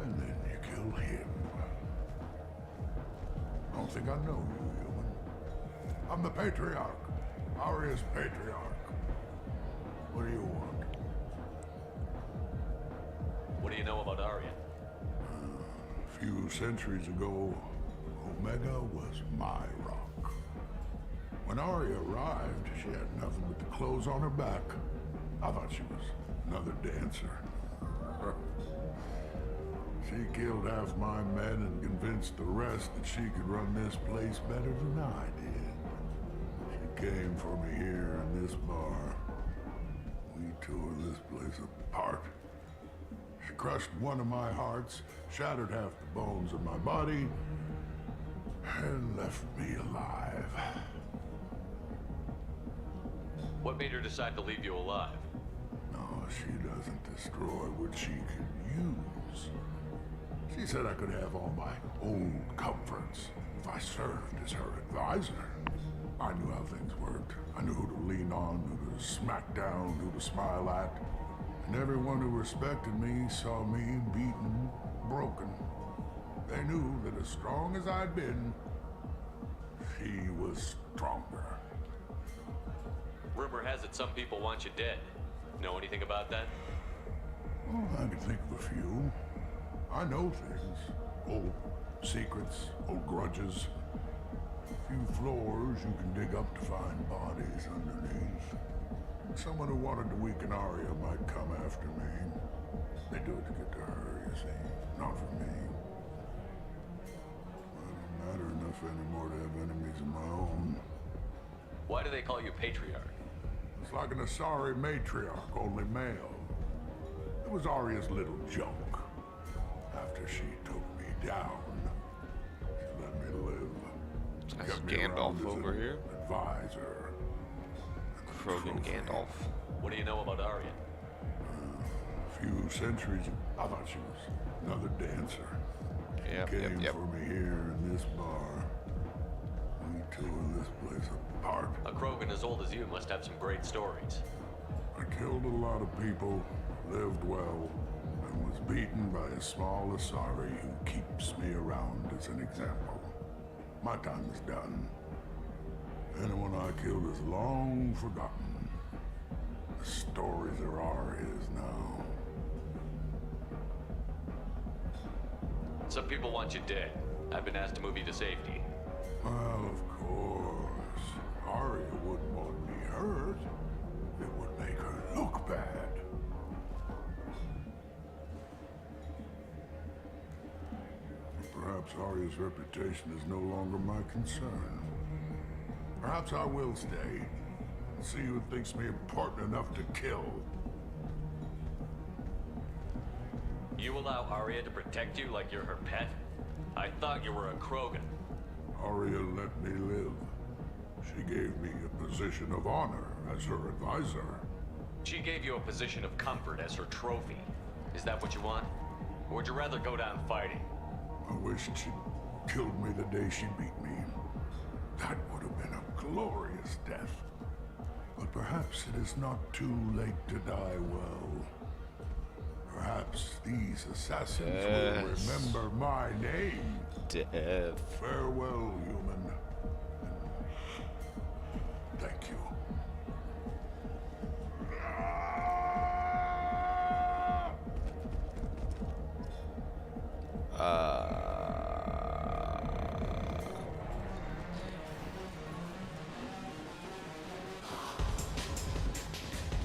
And then you kill him. I don't think I know you, human. I'm the Patriarch. Arya's Patriarch. What do you want? What do you know about Arya? A few centuries ago, Omega was my rock. When Arya arrived, she had nothing but the clothes on her back. I thought she was Another dancer. She killed half my men and convinced the rest that she could run this place better than I did. She came for me here in this bar. We tore this place apart. She crushed one of my hearts, shattered half the bones of my body, and left me alive. What made her decide to leave you alive? No, she doesn't destroy what she can use. She said I could have all my old comforts if I served as her advisor. I knew how things worked. I knew who to lean on, who to smack down, who to smile at. And everyone who respected me saw me beaten, broken. They knew that as strong as I'd been, she was stronger. Rumor has it some people want you dead. Know anything about that? Well, I can think of a few. I know things. Old secrets, old grudges. A few floors you can dig up to find bodies underneath. Someone who wanted to weaken Arya might come after me. They do it to get to her, you see, not for me. I don't matter enough anymore to have enemies of my own. Why do they call you Patriarch? It's like an Asari matriarch, only male. It was Arya's little joke. After she took me down, she let me live. That's Kept me Gandalf around as over an here. Advisor. Krogan Gandalf. What do you know about Arya? A few centuries, I thought she was another dancer. Yep, She came yep. for me here in this bar. We tore this place apart. A Krogan as old as you must have some great stories. I killed a lot of people, lived well, and was beaten by a small Asari who keeps me around as an example. My time is done. Anyone I killed is long forgotten. The stories are Arya's now. Some people want you dead. I've been asked to move you to safety. Well, of course. Arya wouldn't want me hurt. It would make her look bad. Perhaps Arya's reputation is no longer my concern. Perhaps I will stay and see who thinks me important enough to kill. You allow Arya to protect you like you're her pet? I thought you were a Krogan. Arya let me live. She gave me a position of honor as her advisor. She gave you a position of comfort as her trophy. Is that what you want? Or would you rather go down fighting? I wished she'd killed me the day she beat me. That would have been a glorious death. But perhaps it is not too late to die well. Perhaps these assassins will remember my name. Death. Farewell, human. And thank you.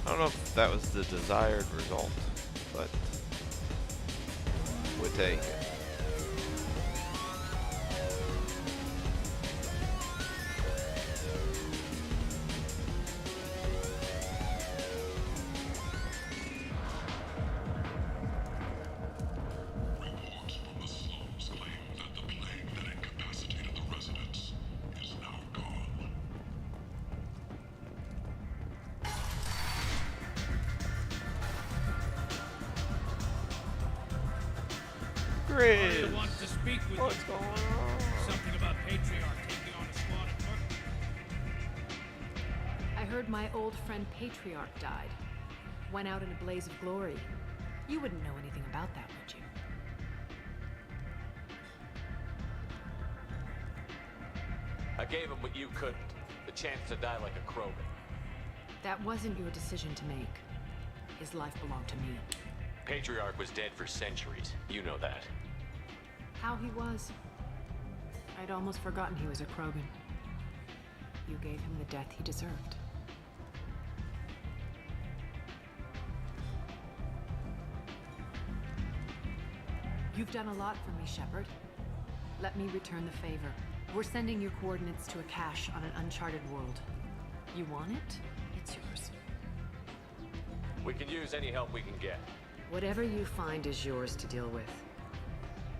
I don't know if that was the desired result, but we'll take it. Arya wants to speak with you. What's going on? Something about Patriarch taking on a squad of mercs. I heard my old friend Patriarch died. Went out in a blaze of glory. You wouldn't know anything about that, would you? I gave him what you couldn't. The chance to die like a Krogan. That wasn't your decision to make. His life belonged to me. Patriarch was dead for centuries. You know that. How he was. I'd almost forgotten he was a Krogan. You gave him the death he deserved. You've done a lot for me, Shepard. Let me return the favor. We're sending your coordinates to a cache on an uncharted world. You want it? It's yours. We can use any help we can get. Whatever you find is yours to deal with.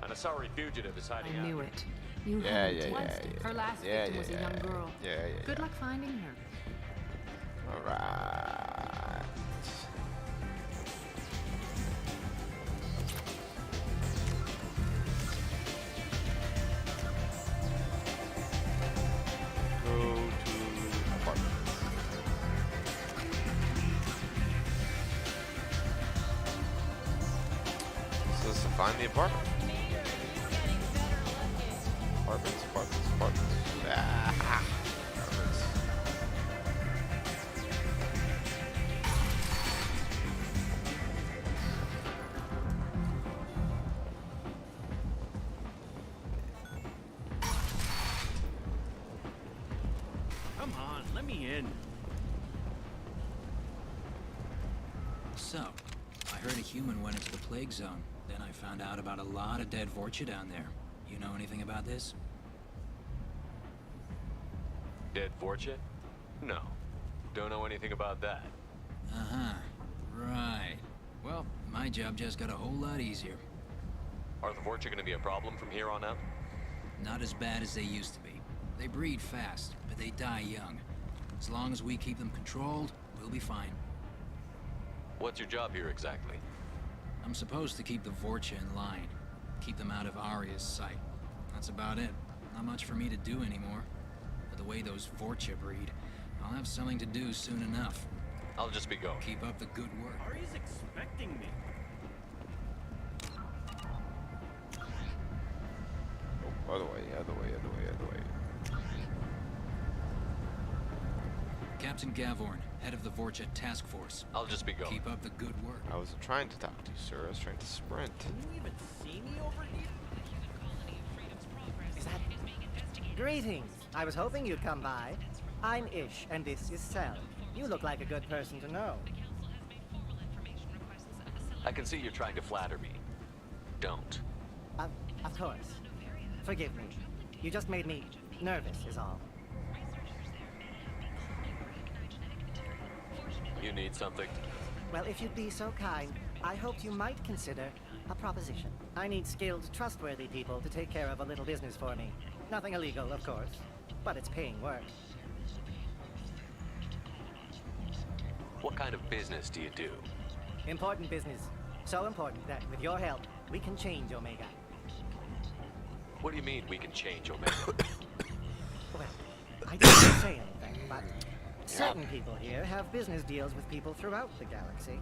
An Asari fugitive is hiding I out knew here. it. You Yeah, had yeah, it yeah, once. yeah, Her last yeah, victim was a yeah, young girl. Yeah, yeah. Good luck finding her. All right. Go to apartment. So let's find the apartment. Apartments. Ah, apartments. Come on, let me in. So, I heard a human went into the plague zone. Then I found out about a lot of dead Vorcha down there. You know anything about this? Dead Vorcha? No. Don't know anything about that. Uh-huh. Right. Well, my job just got a whole lot easier. Are the Vorcha gonna be a problem from here on out? Not as bad as they used to be. They breed fast, but they die young. As long as we keep them controlled, we'll be fine. What's your job here exactly? I'm supposed to keep the Vorcha in line. Keep them out of Arya's sight. That's about it. Not much for me to do anymore. But the way those Vorcha breed, I'll have something to do soon enough. I'll just be going. Keep up the good work. Ari's expecting me. Oh, other way. Captain Gavorn, head of the Vorcha task force. I'll just be going. Keep up the good work. I wasn't trying to talk to you, sir. I was trying to sprint. Can you even see me over here? Is that... Greetings. I was hoping you'd come by. I'm Ish, and this is Sel. You look like a good person to know. I can see you're trying to flatter me. Don't. Of course. Forgive me. You just made me nervous, is all. You need something? Well, if you'd be so kind, I hoped you might consider a proposition. I need skilled, trustworthy people to take care of a little business for me. Nothing illegal, of course, but it's paying work. What kind of business do you do? Important business. So important that, with your help, we can change Omega. What do you mean we can change Omega? Well, I didn't say anything, but certain people here have business deals with people throughout the galaxy.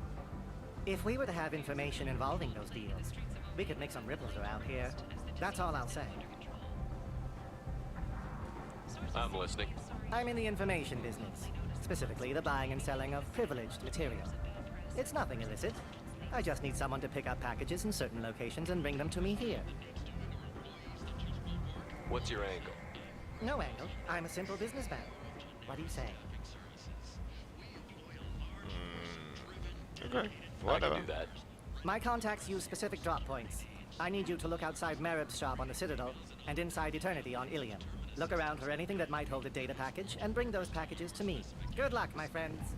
If we were to have information involving those deals, we could make some ripples around here. That's all I'll say. I'm listening. I'm in the information business, specifically the buying and selling of privileged material. It's nothing illicit. I just need someone to pick up packages in certain locations and bring them to me here. What's your angle? No angle. I'm a simple businessman. What do you say? Okay. I can do that. My contacts use specific drop points. I need you to look outside Marib's shop on the Citadel and inside Eternity on Ilium. Look around for anything that might hold a data package and bring those packages to me. Good luck, my friends.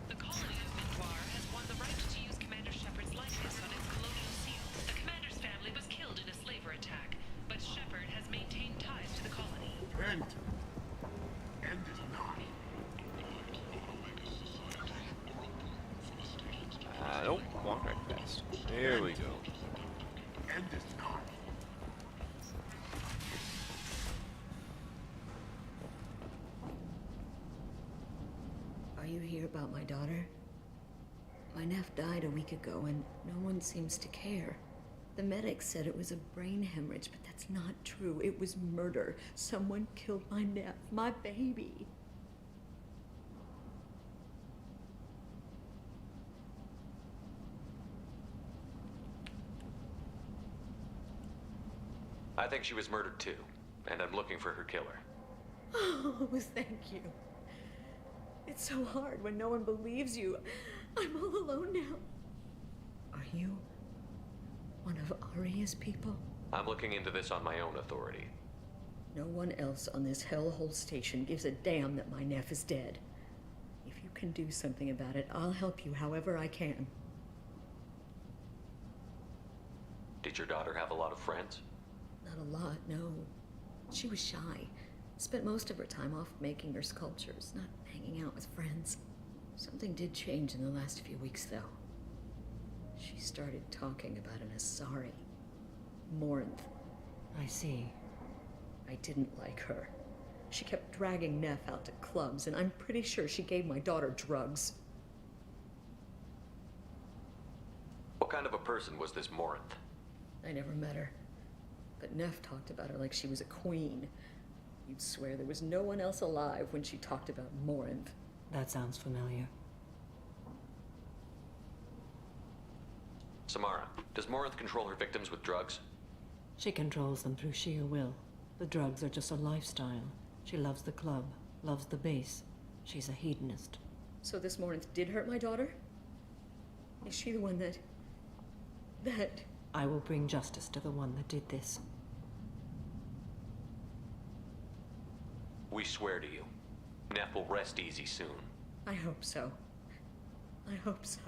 The colony of Mindoir has won the right to use Commander Shepard's likeness on its colonial seal. The commander's family was killed in a slaver attack, but Shepard has maintained ties to the colony. End it not. Nope. Walk right past. There we go. End it not. Are you here about my daughter? My nephew died a week ago and no one seems to care. The medics said it was a brain hemorrhage, but that's not true. It was murder. Someone killed my nephew, my baby. I think she was murdered too, and I'm looking for her killer. Oh, thank you. It's so hard when no one believes you. I'm all alone now. Are you one of Aria's people? I'm looking into this on my own authority. No one else on this hellhole station gives a damn that my nephew is dead. If you can do something about it, I'll help you however I can. Did your daughter have a lot of friends? Not a lot, no. She was shy. Spent most of her time off making her sculptures, not hanging out with friends. Something did change in the last few weeks, though. She started talking about an Asari. Morinth. I see. I didn't like her. She kept dragging Neff out to clubs, and I'm pretty sure she gave my daughter drugs. What kind of a person was this Morinth? I never met her. But Neff talked about her like she was a queen. You'd swear there was no one else alive when she talked about Morinth. That sounds familiar. Samara, does Morinth control her victims with drugs? She controls them through sheer will. The drugs are just a lifestyle. She loves the club, loves the base. She's a hedonist. So this Morinth did hurt my daughter? Is she the one that... I will bring justice to the one that did this. We swear to you. Neff will rest easy soon. I hope so. I hope so.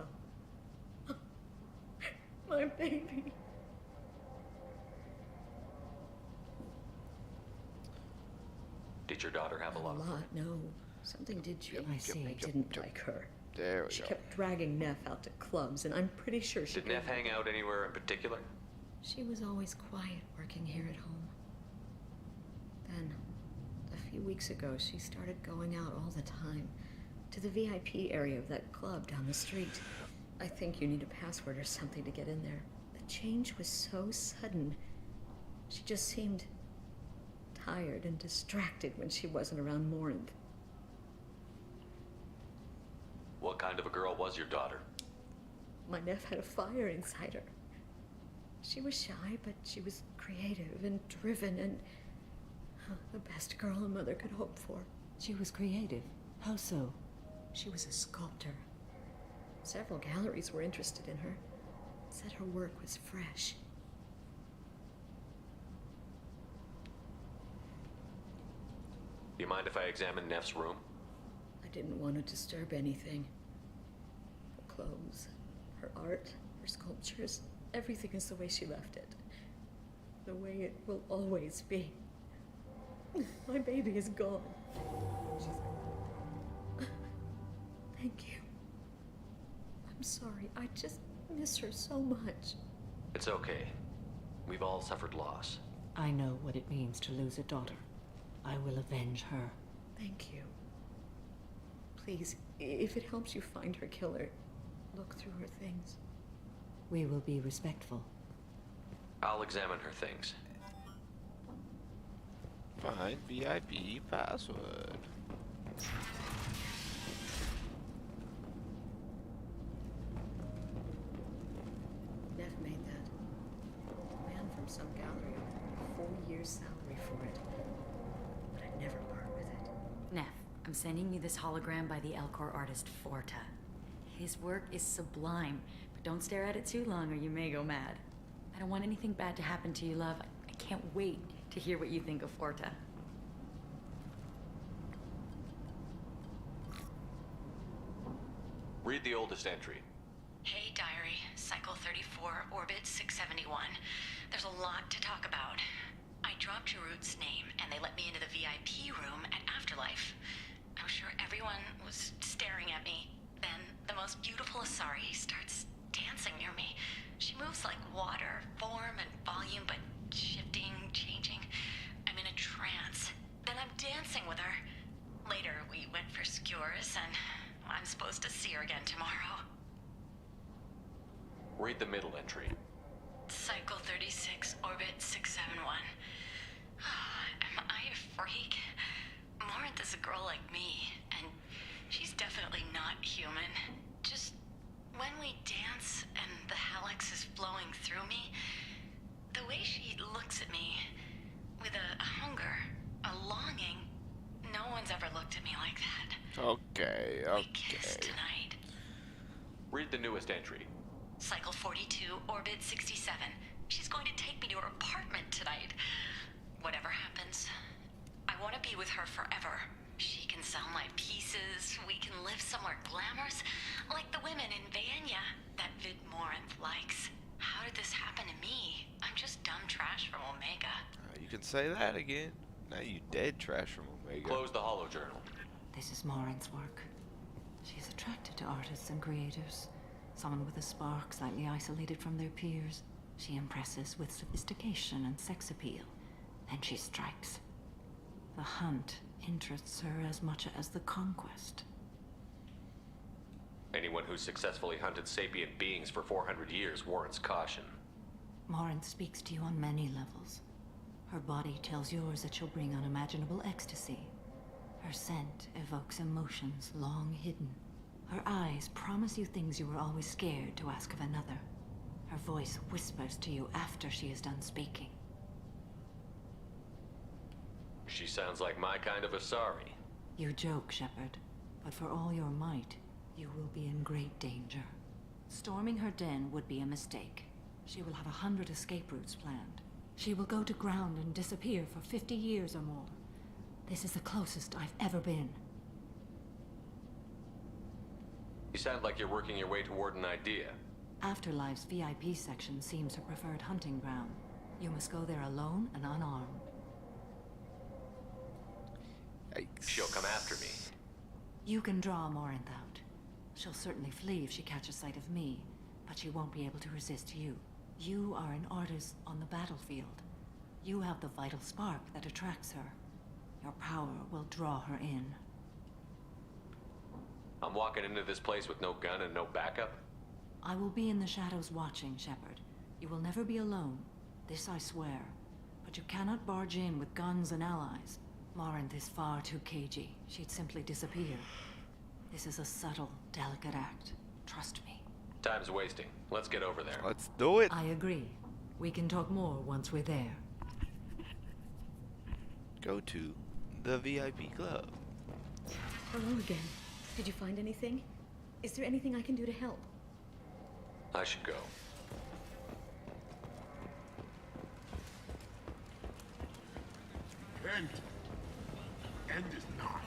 My baby. Did your daughter have a lot? No. Something did change. I see. I yep, didn't yep. like her. There we She go. kept dragging Neff out to clubs, and I'm pretty sure she... Did Neff hang out anywhere in particular? She was always quiet working here at home. Then, a few weeks ago, she started going out all the time. To the VIP area of that club down the street. I think you need a password or something to get in there. The change was so sudden. She just seemed tired and distracted when she wasn't around Morinth. What kind of a girl was your daughter? My Neff had a fire inside her. She was shy, but she was creative and driven and the best girl a mother could hope for. She was creative? How so? She was a sculptor. Several galleries were interested in her. Said her work was fresh. Do you mind if I examine Neff's room? I didn't want to disturb anything. Her clothes, her art, her sculptures, everything is the way she left it. The way it will always be. My baby is gone. She's gone. Thank you. I'm sorry. I just miss her so much. It's okay. We've all suffered loss. I know what it means to lose a daughter. I will avenge her. Thank you. Please, if it helps you find her killer, look through her things. We will be respectful. I'll examine her things. Find VIP password. Neff made that. A man from some gallery offered 4 years' salary for it. But I'd never part with it. Neff, I'm sending you this hologram by the Elcor artist Forta. His work is sublime, but don't stare at it too long or you may go mad. I don't want anything bad to happen to you, love. I can't wait to hear what you think of Forta. Read the oldest entry. Hey, diary. Cycle 34, orbit 671. There's a lot to talk about. I dropped Jarut's name, and they let me into the VIP room at Afterlife. I was sure everyone was staring at me. Then the most beautiful Asari starts dancing near me. She moves like water, form and volume, but shifting, changing. I'm in a trance. Then I'm dancing with her. Later, we went for skewers, and I'm supposed to see her again tomorrow. Read the middle entry. Cycle 36, orbit 671. Am I a freak? Morinth is a girl like me, and she's definitely not human. Just when we dance and the hallex is flowing through me, the way she looks at me with a hunger, a longing, no one's ever looked at me like that. Okay, We kiss tonight. Read the newest entry. Cycle 42, Orbit 67. She's going to take me to her apartment tonight. Whatever happens, I want to be with her forever. She can sell my pieces. We can live somewhere glamorous, like the women in Vanya that Vid Morinth likes. How did this happen to me? I'm just dumb trash from Omega. You can say that again. Now you dead trash from Omega. Close the holo journal. This is Morinth's work. She's attracted to artists and creators. Someone with a spark, slightly isolated from their peers. She impresses with sophistication and sex appeal. Then she strikes. The hunt interests her as much as the conquest. Anyone who's successfully hunted sapient beings for 400 years warrants caution. Morinth speaks to you on many levels. Her body tells yours that she'll bring unimaginable ecstasy. Her scent evokes emotions long hidden. Her eyes promise you things you were always scared to ask of another. Her voice whispers to you after she is done speaking. She sounds like my kind of Asari. You joke, Shepard, but for all your might, you will be in great danger. Storming her den would be a mistake. She will have 100 escape routes planned. She will go to ground and disappear for 50 years or more. This is the closest I've ever been. You sound like you're working your way toward an idea. Afterlife's VIP section seems her preferred hunting ground. You must go there alone and unarmed. She'll come after me. You can draw Morinth out. She'll certainly flee if she catches sight of me, but she won't be able to resist you. You are an artist on the battlefield. You have the vital spark that attracts her. Your power will draw her in. I'm walking into this place with no gun and no backup? I will be in the shadows watching, Shepard. You will never be alone. This I swear. But you cannot barge in with guns and allies. Morinth is far too cagey. She'd simply disappear. This is a subtle, delicate act. Trust me. Time's wasting. Let's get over there. Let's do it. I agree. We can talk more once we're there. Go to the VIP club. Hello again. Did you find anything? Is there anything I can do to help? I should go. End. End is not.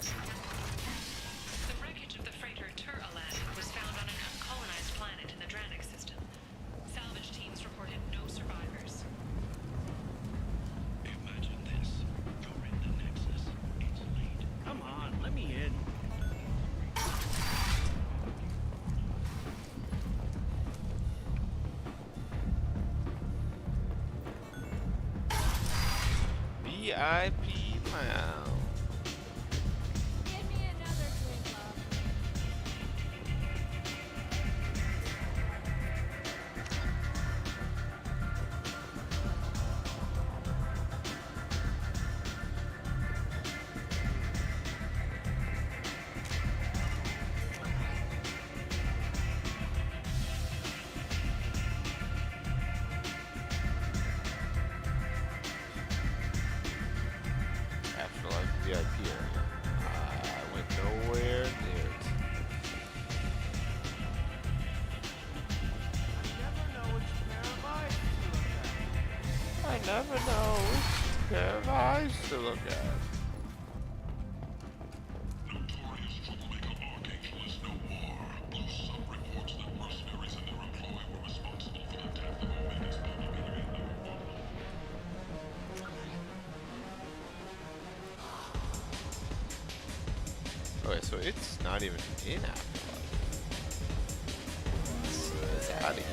The wreckage of the freighter Tur-Alan was found on an uncolonized planet in the Dranik system. Salvage teams reported no survivors. Imagine this. You're in the Nexus. It's late. Come on, let me in. VIP lounge. Give me another drink, love. Afterlife VIP area. I went nowhere near it. I never know which pair of eyes to look at. Okay, so it's not even in Afterlife. It's out of here.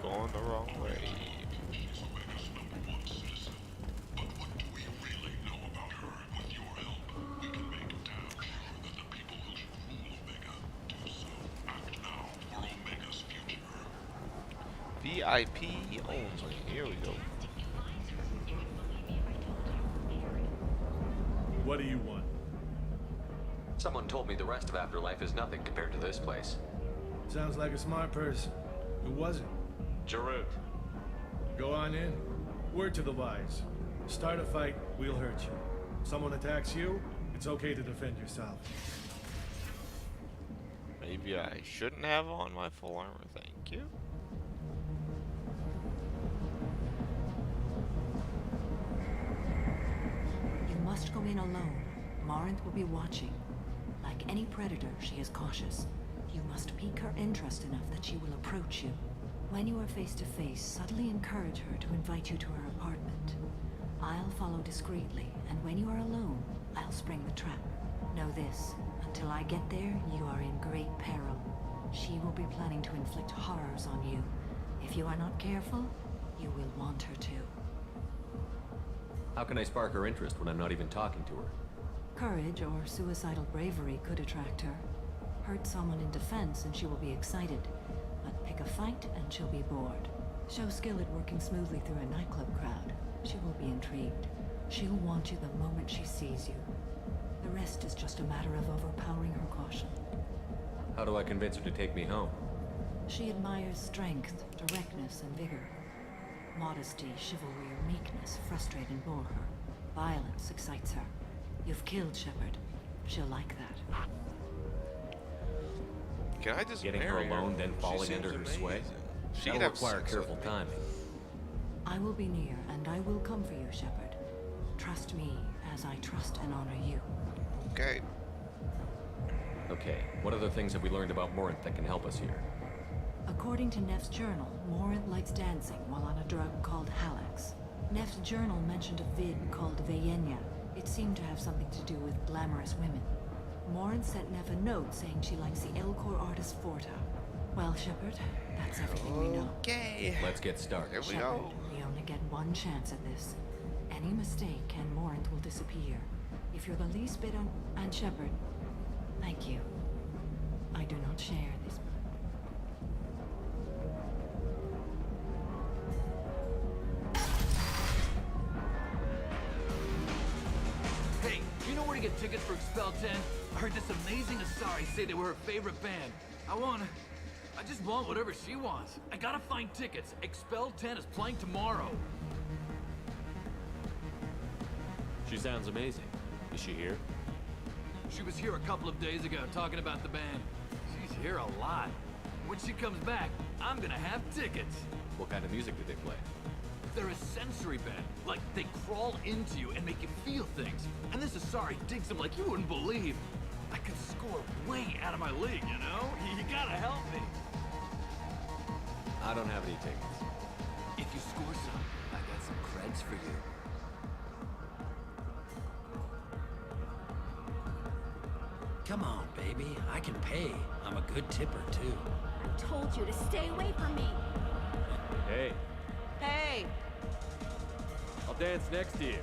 I'm going the wrong way. VIP only. Here we go. do you want? Someone told me the rest of Afterlife is nothing compared to this place. Sounds like a smart person. Who was it? Jarut. Go on in. Word to the wise. Start a fight, we'll hurt you. Someone attacks you, it's okay to defend yourself. Maybe I shouldn't have on my full armor, thank you. You must go in alone. Morinth will be watching. Like any predator, she is cautious. You must pique her interest enough that she will approach you. When you are face to face, subtly encourage her to invite you to her apartment. I'll follow discreetly, and when you are alone, I'll spring the trap. Know this, until I get there, you are in great peril. She will be planning to inflict horrors on you. If you are not careful, you will want her to. How can I spark her interest when I'm not even talking to her? Courage or suicidal bravery could attract her. Hurt someone in defense and she will be excited. But pick a fight and she'll be bored. Show skill at working smoothly through a nightclub crowd. She will be intrigued. She'll want you the moment she sees you. The rest is just a matter of overpowering her caution. How do I convince her to take me home? She admires strength, directness, and vigor. Modesty, chivalry, or meekness frustrate and bore her. Violence excites her. You've killed Shepard. She'll like that. Can I just Getting her marry alone, then She falling seems under her sway? amazing. She That'll could have require sex careful with me. timing. I will be near, and I will come for you, Shepard. Trust me, as I trust and honor you. Okay. Okay, what other things have we learned about Morinth that can help us here? According to Neff's journal, Morinth likes dancing while on a drug called Halax. Neff's journal mentioned a vid called Vayenya. It seemed to have something to do with glamorous women. Morinth sent Neff a note saying she likes the Elcor artist Forta. Well, Shepard, that's everything we know. Okay. Let's get started. Here we Shepard, go. we only get one chance at this. Any mistake and Morinth will disappear. If you're the least bit and Shepard, thank you. I do not share this. Hey, do you know where to get tickets for Expel 10? I heard this amazing Asari say they were her favorite band. I just want whatever she wants. I gotta find tickets. Expel 10 is playing tomorrow. She sounds amazing. Is she here? She was here a couple of days ago talking about the band. She's here a lot. When she comes back, I'm gonna have tickets. What kind of music do they play? They're a sensory band. Like, they crawl into you and make you feel things. And this Asari digs them like you wouldn't believe. I could score way out of my league, you know? You gotta help me. I don't have any tickets. If you score some, I got some creds for you. Come on, baby. I can pay. I'm a good tipper, too. I told you to stay away from me. Hey, Hey! I'll dance next to you.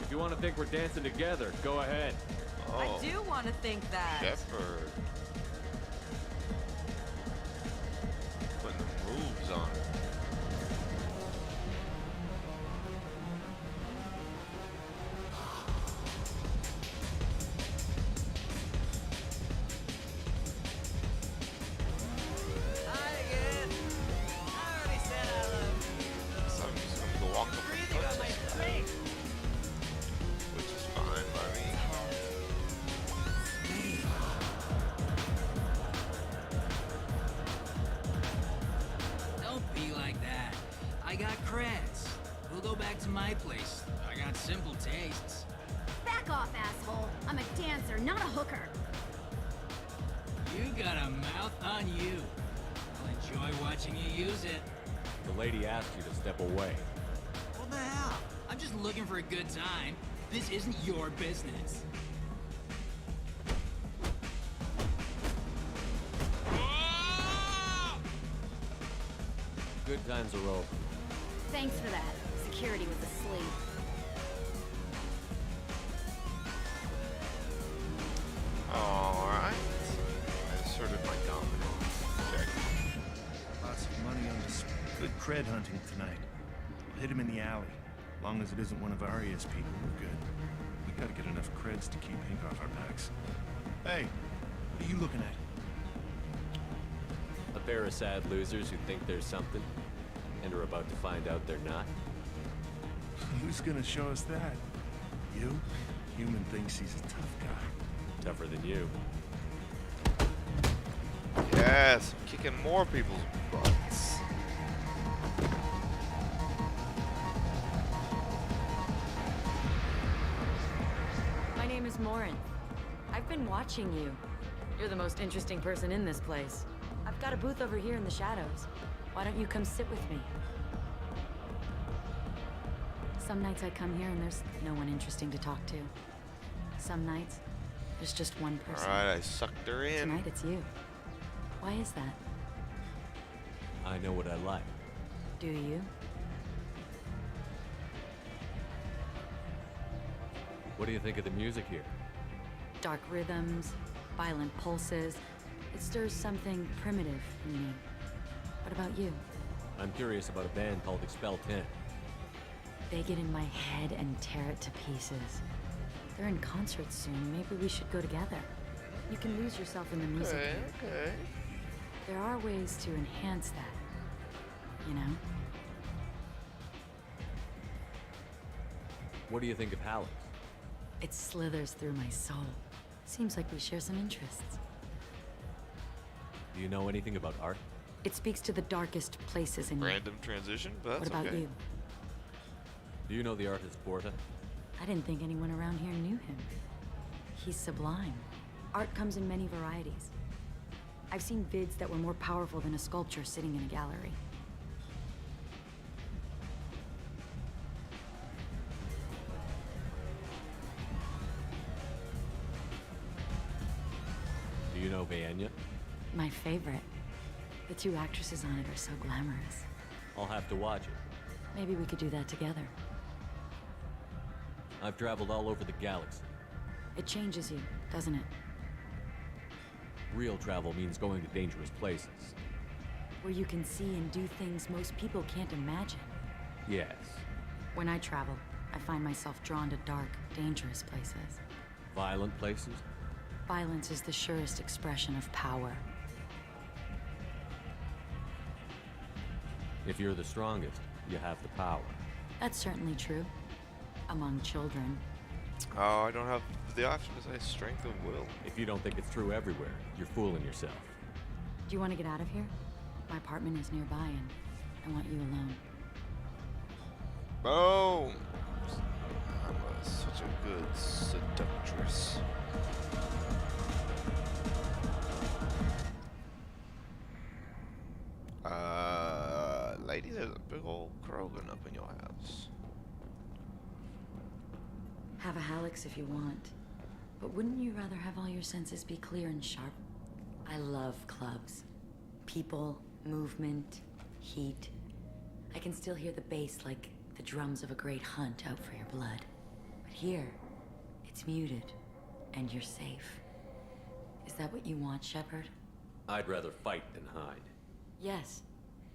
If you want to think we're dancing together, go ahead. Oh, I do want to think that. Shepard. Putting the moves on her. Hi again. I already said I love you. So I'm just gonna go walk up and Breathing on touch my this guy, face. which is fine by me. Don't be like that. I got creds. We'll go back to my place. I got simple tastes. Back off, asshole. I'm a dancer, not a hooker. You got a mouth on you. I'll enjoy watching you use it. The lady asked you to step away. What the hell? I'm just looking for a good time. This isn't your business. Good times are over. Thanks for that. Security was asleep. Alright. I asserted my dominance. Check. Lots of money on this good cred hunting tonight. We'll hit him in the alley. As long as it isn't one of Arya's people, we're good. We Gotta get enough creds to keep ink off our backs. Hey, what are you looking at? A pair of sad losers who think there's something, and are about to find out they're not. Who's gonna show us that? You? Human thinks he's a tough guy. Tougher than you. Yes, I'm kicking more people's butts. My name is Morin. I've been watching you. You're the most interesting person in this place. I've got a booth over here in the shadows. Why don't you come sit with me? Some nights I come here and there's no one interesting to talk to. Some nights, there's just one person. Alright, I sucked her in. Tonight it's you. Why is that? I know what I like. Do you? What do you think of the music here? Dark rhythms, violent pulses. It stirs something primitive in me. What about you? I'm curious about a band called Expel 10. They get in my head and tear it to pieces. They're in concert soon. Maybe we should go together. You can lose yourself in the music. Okay. There are ways to enhance that, you know? What do you think of Halleck? It slithers through my soul. Seems like we share some interests. Do you know anything about art? It speaks to the darkest places in me. Random transition, but that's What about okay. you? Do you know the artist Porta? I didn't think anyone around here knew him. He's sublime. Art comes in many varieties. I've seen vids that were more powerful than a sculpture sitting in a gallery. Do you know Vaenya? My favorite. The two actresses on it are so glamorous. I'll have to watch it. Maybe we could do that together. I've traveled all over the galaxy. It changes you, doesn't it? Real travel means going to dangerous places. Where you can see and do things most people can't imagine. Yes. When I travel, I find myself drawn to dark, dangerous places. Violent places? Violence is the surest expression of power. If you're the strongest, you have the power. That's certainly true. Among children. Oh, I don't have the option to say strength of will. If you don't think it's true everywhere, you're fooling yourself. Do you want to get out of here? My apartment is nearby and I want you alone. Boom! I'm such a good seductress. Lady, there's a big old Krogan up in your house. Have a Hallex if you want. But wouldn't you rather have all your senses be clear and sharp? I love clubs. People, movement, heat. I can still hear the bass like the drums of a great hunt out for your blood. But here, it's muted, and you're safe. Is that what you want, Shepard? I'd rather fight than hide. Yes.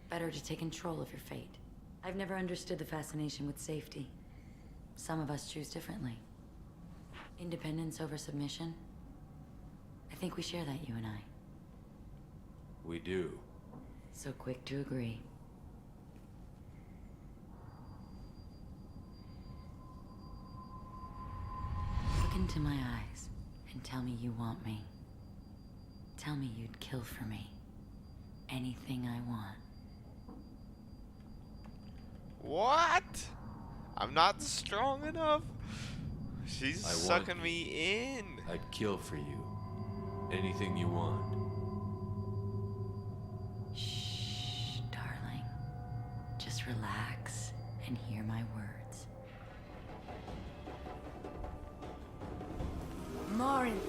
Better to take control of your fate. I've never understood the fascination with safety. Some of us choose differently. Independence over submission. I think we share that, you and I. We do. So quick to agree. Look into my eyes and tell me you want me. Tell me you'd kill for me. Anything I want. What? I'm not strong enough. She's I want sucking you. me in. I'd kill for you. Anything you want. Shh, darling. Just relax and hear my words. Morin!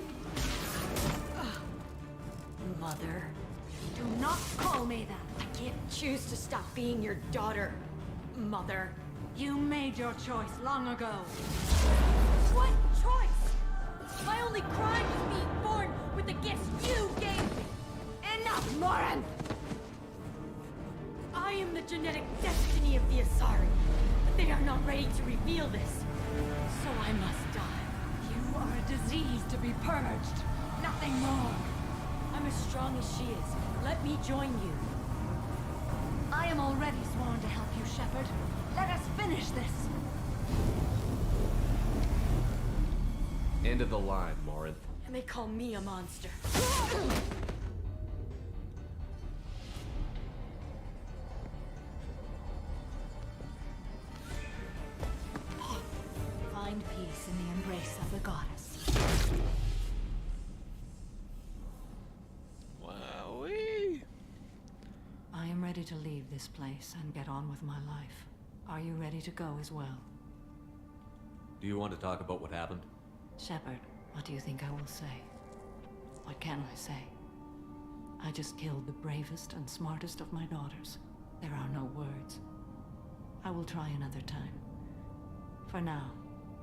Mother. Do not call me that. I can't choose to stop being your daughter. Mother. You made your choice long ago. What choice? My only crime was being born with the gifts you gave me. Enough, Morin! I am the genetic destiny of the Asari, but they are not ready to reveal this. So I must die. disease to be purged. Nothing more. I'm as strong as she is. Let me join you. I am already sworn to help you, Shepard. Let us finish this. End of the line, Morinth. And they call me a monster. Find peace in the embrace of the goddess. Wowee. I am ready to leave this place and get on with my life. Are you ready to go as well? Do you want to talk about what happened? Shepard, what do you think I will say? What can I say? I just killed the bravest and smartest of my daughters. There are no words. I will try another time. For now,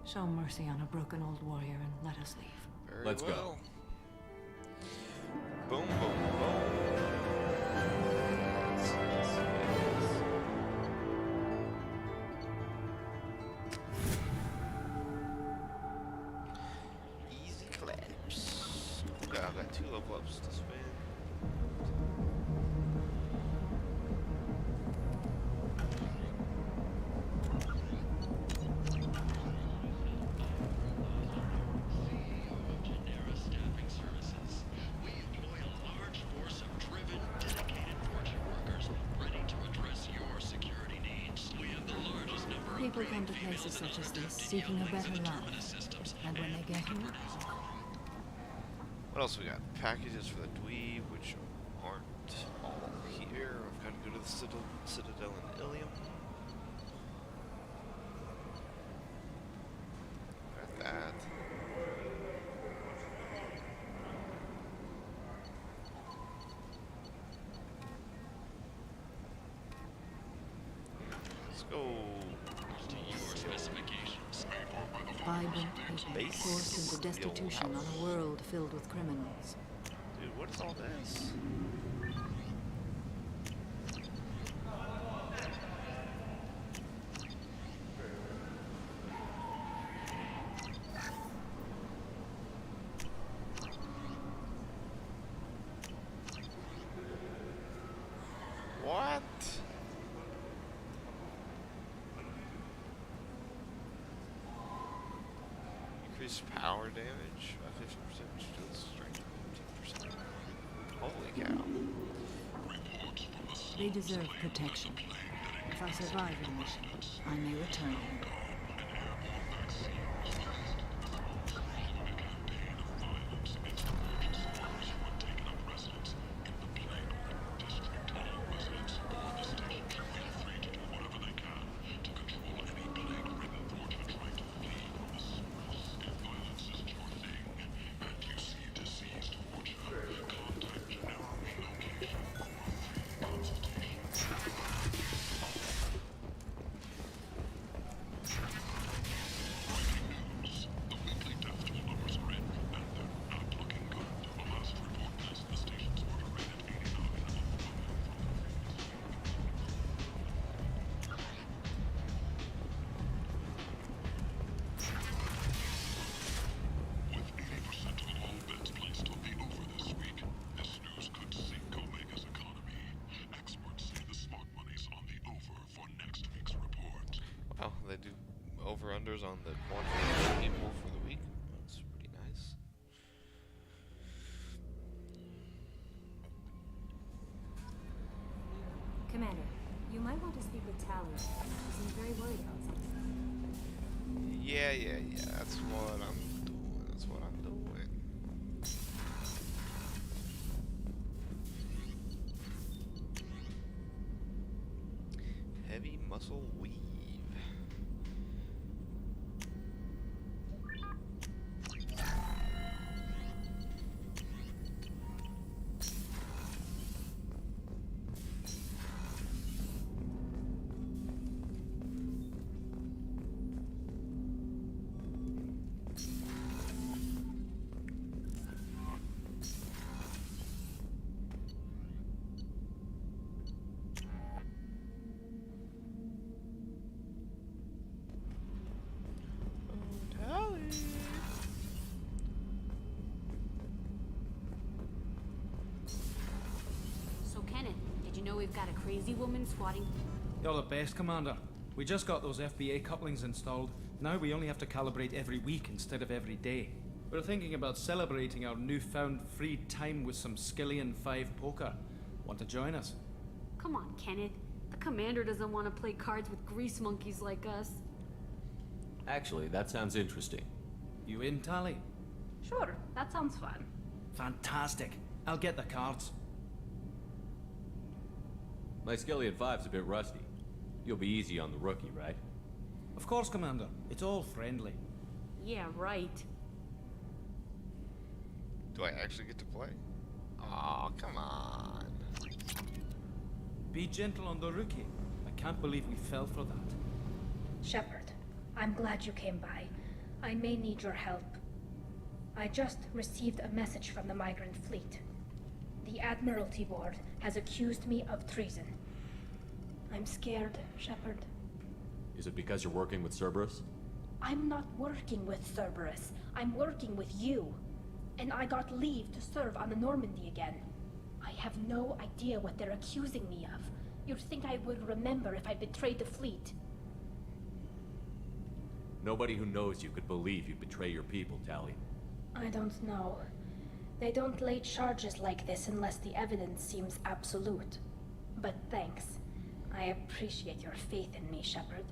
show mercy on a broken old warrior and let us leave. Very Let's well. go. Boom, boom, boom. Easy claps. Okay, I've got 2 level ups to spend. People come to places such as this, seeking a better life. And when they get here, What else we got? Packages for the dweeb, which aren't all here. I've got to go to the Citadel in Ilium. Got that. Let's go. vibrant people forced into destitution on a world filled with criminals. Dude, what is all this? What? Increase power damage by 50%, which does strength 15%. Holy cow. They deserve protection. If I survive the mission, I may return. Wow, they do over-unders on the quantity of people for the week. That's pretty nice. Commander, you might want to speak with Tally. She seems very worried about something. Yeah. That's what I'm doing. That's what I'm doing. Heavy muscle weave. know we've got a crazy woman squatting. You're the best, Commander. We just got those FBA couplings installed. Now we only have to calibrate every week instead of every day. We're thinking about celebrating our newfound free time with some Skillian 5 poker. Want to join us? Come on, Kenneth. The commander doesn't want to play cards with grease monkeys like us. Actually, that sounds interesting. You in, Tally? Sure, that sounds fun. Fantastic. I'll get the cards. My Skillian 5's a bit rusty. You'll be easy on the rookie, right? Of course, Commander. It's all friendly. Yeah, right. Do I actually get to play? Aw, come on. Be gentle on the rookie. I can't believe we fell for that. Shepard, I'm glad you came by. I may need your help. I just received a message from the migrant fleet. The Admiralty Board has accused me of treason. I'm scared, Shepard. Is it because you're working with Cerberus? I'm not working with Cerberus. I'm working with you. And I got leave to serve on the Normandy again. I have no idea what they're accusing me of. You'd think I would remember if I betrayed the fleet. Nobody who knows you could believe you betray your people, Tally. I don't know. They don't lay charges like this unless the evidence seems absolute. But thanks. I appreciate your faith in me, Shepard.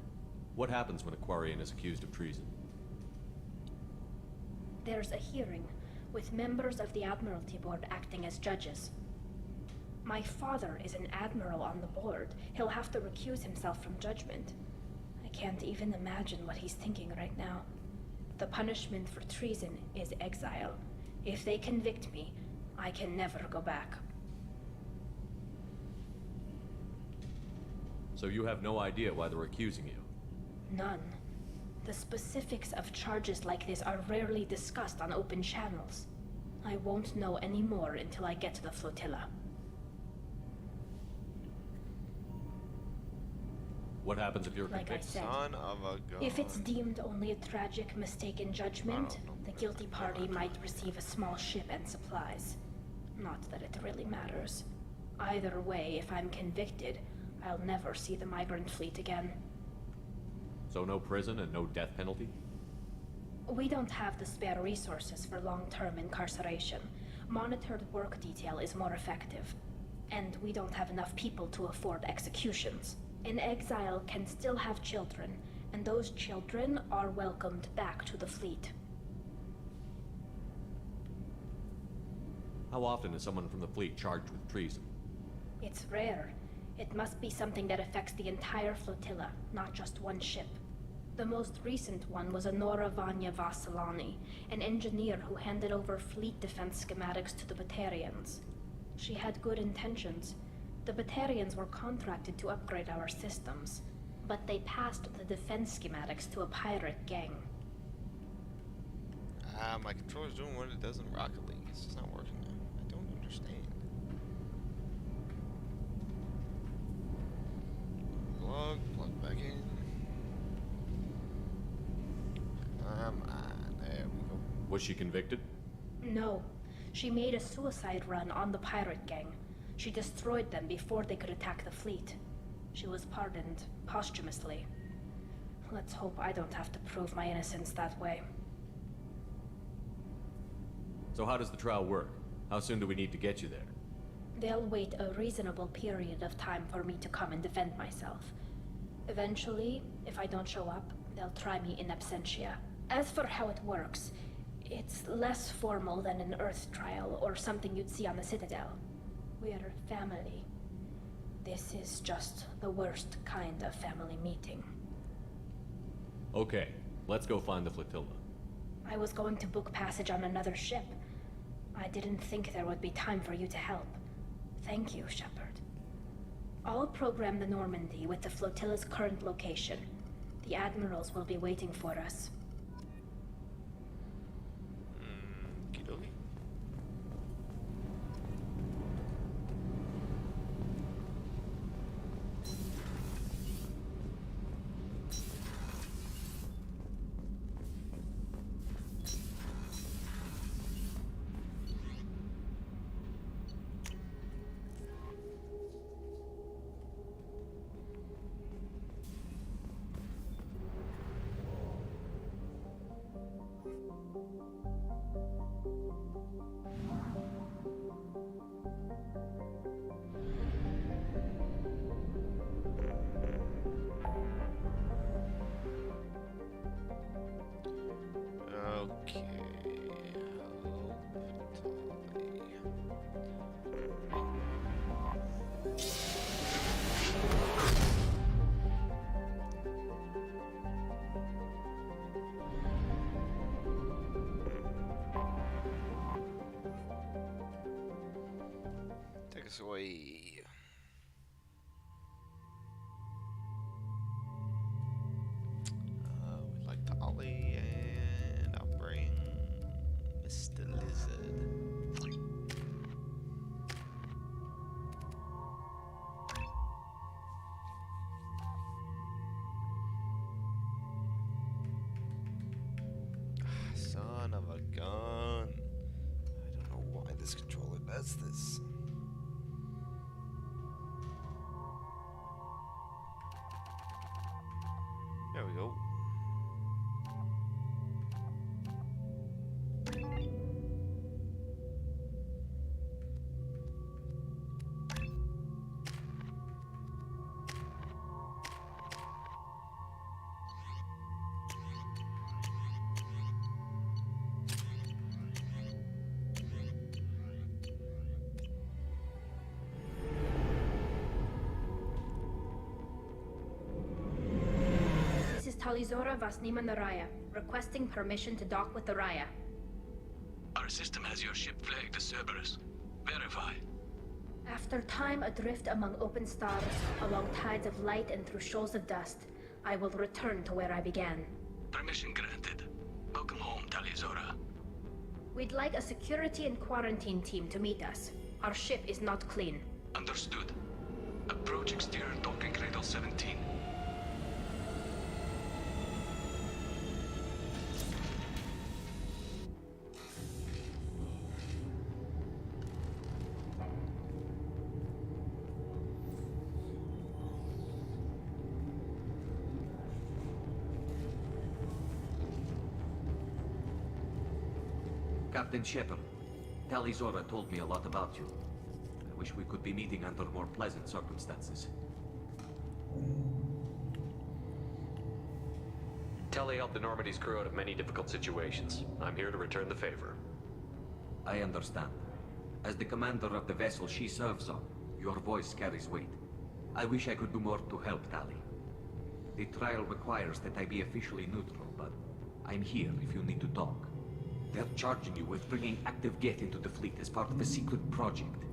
What happens when a Quarian is accused of treason? There's a hearing, with members of the Admiralty Board acting as judges. My father is an admiral on the board. He'll have to recuse himself from judgment. I can't even imagine what he's thinking right now. The punishment for treason is exile. If they convict me, I can never go back. So you have no idea why they're accusing you? None. The specifics of charges like this are rarely discussed on open channels. I won't know any more until I get to the flotilla. What happens if you're Like I convicted? said, Son of a gun. if it's deemed only a tragic mistake in judgment, the guilty party might receive a small ship and supplies. Not that it really matters. Either way, if I'm convicted, I'll never see the migrant fleet again. So no prison and no death penalty? We don't have the spare resources for long-term incarceration. Monitored work detail is more effective. And we don't have enough people to afford executions. An exile can still have children, and those children are welcomed back to the fleet. How often is someone from the fleet charged with treason? It's rare. It must be something that affects the entire flotilla, not just one ship. The most recent one was Honora Vanya Vassilani, an engineer who handed over fleet defense schematics to the Batarians. She had good intentions. The Batarians were contracted to upgrade our systems, but they passed the defense schematics to a pirate gang. My controller's doing what it does in Rocket League. It's just not working now. I don't understand. Plug back in. Come on, there we go. Was she convicted? No. She made a suicide run on the pirate gang. She destroyed them before they could attack the fleet. She was pardoned posthumously. Let's hope I don't have to prove my innocence that way. So how does the trial work? How soon do we need to get you there? They'll wait a reasonable period of time for me to come and defend myself. Eventually, if I don't show up, they'll try me in absentia. As for how it works, it's less formal than an Earth trial or something you'd see on the Citadel. We're family. This is just the worst kind of family meeting. Okay, let's go find the flotilla. I was going to book passage on another ship. I didn't think there would be time for you to help. Thank you, Shepard. I'll program the Normandy with the flotilla's current location. The admirals will be waiting for us. Okey-dokey. Okay. Take us away. We'd like to ollie, and I'll bring Mr. Lizard. Son of a gun. I don't know why this controller does this. There we go. Talizora Vasnima Naraya, requesting permission to dock with the Raya. Our system has your ship flagged as Cerberus. Verify. After time adrift among open stars, along tides of light and through shoals of dust, I will return to where I began. Permission granted. Welcome home, Talizora. We'd like a security and quarantine team to meet us. Our ship is not clean. Understood. Approach exterior docking cradle 17. Captain Shepard, Talizora told me a lot about you. I wish we could be meeting under more pleasant circumstances. Tali helped the Normandy's crew out of many difficult situations. I'm here to return the favor. I understand. As the commander of the vessel she serves on, your voice carries weight. I wish I could do more to help Tali. The trial requires that I be officially neutral, but I'm here if you need to talk. They're charging you with bringing active Geth into the fleet as part of a secret project.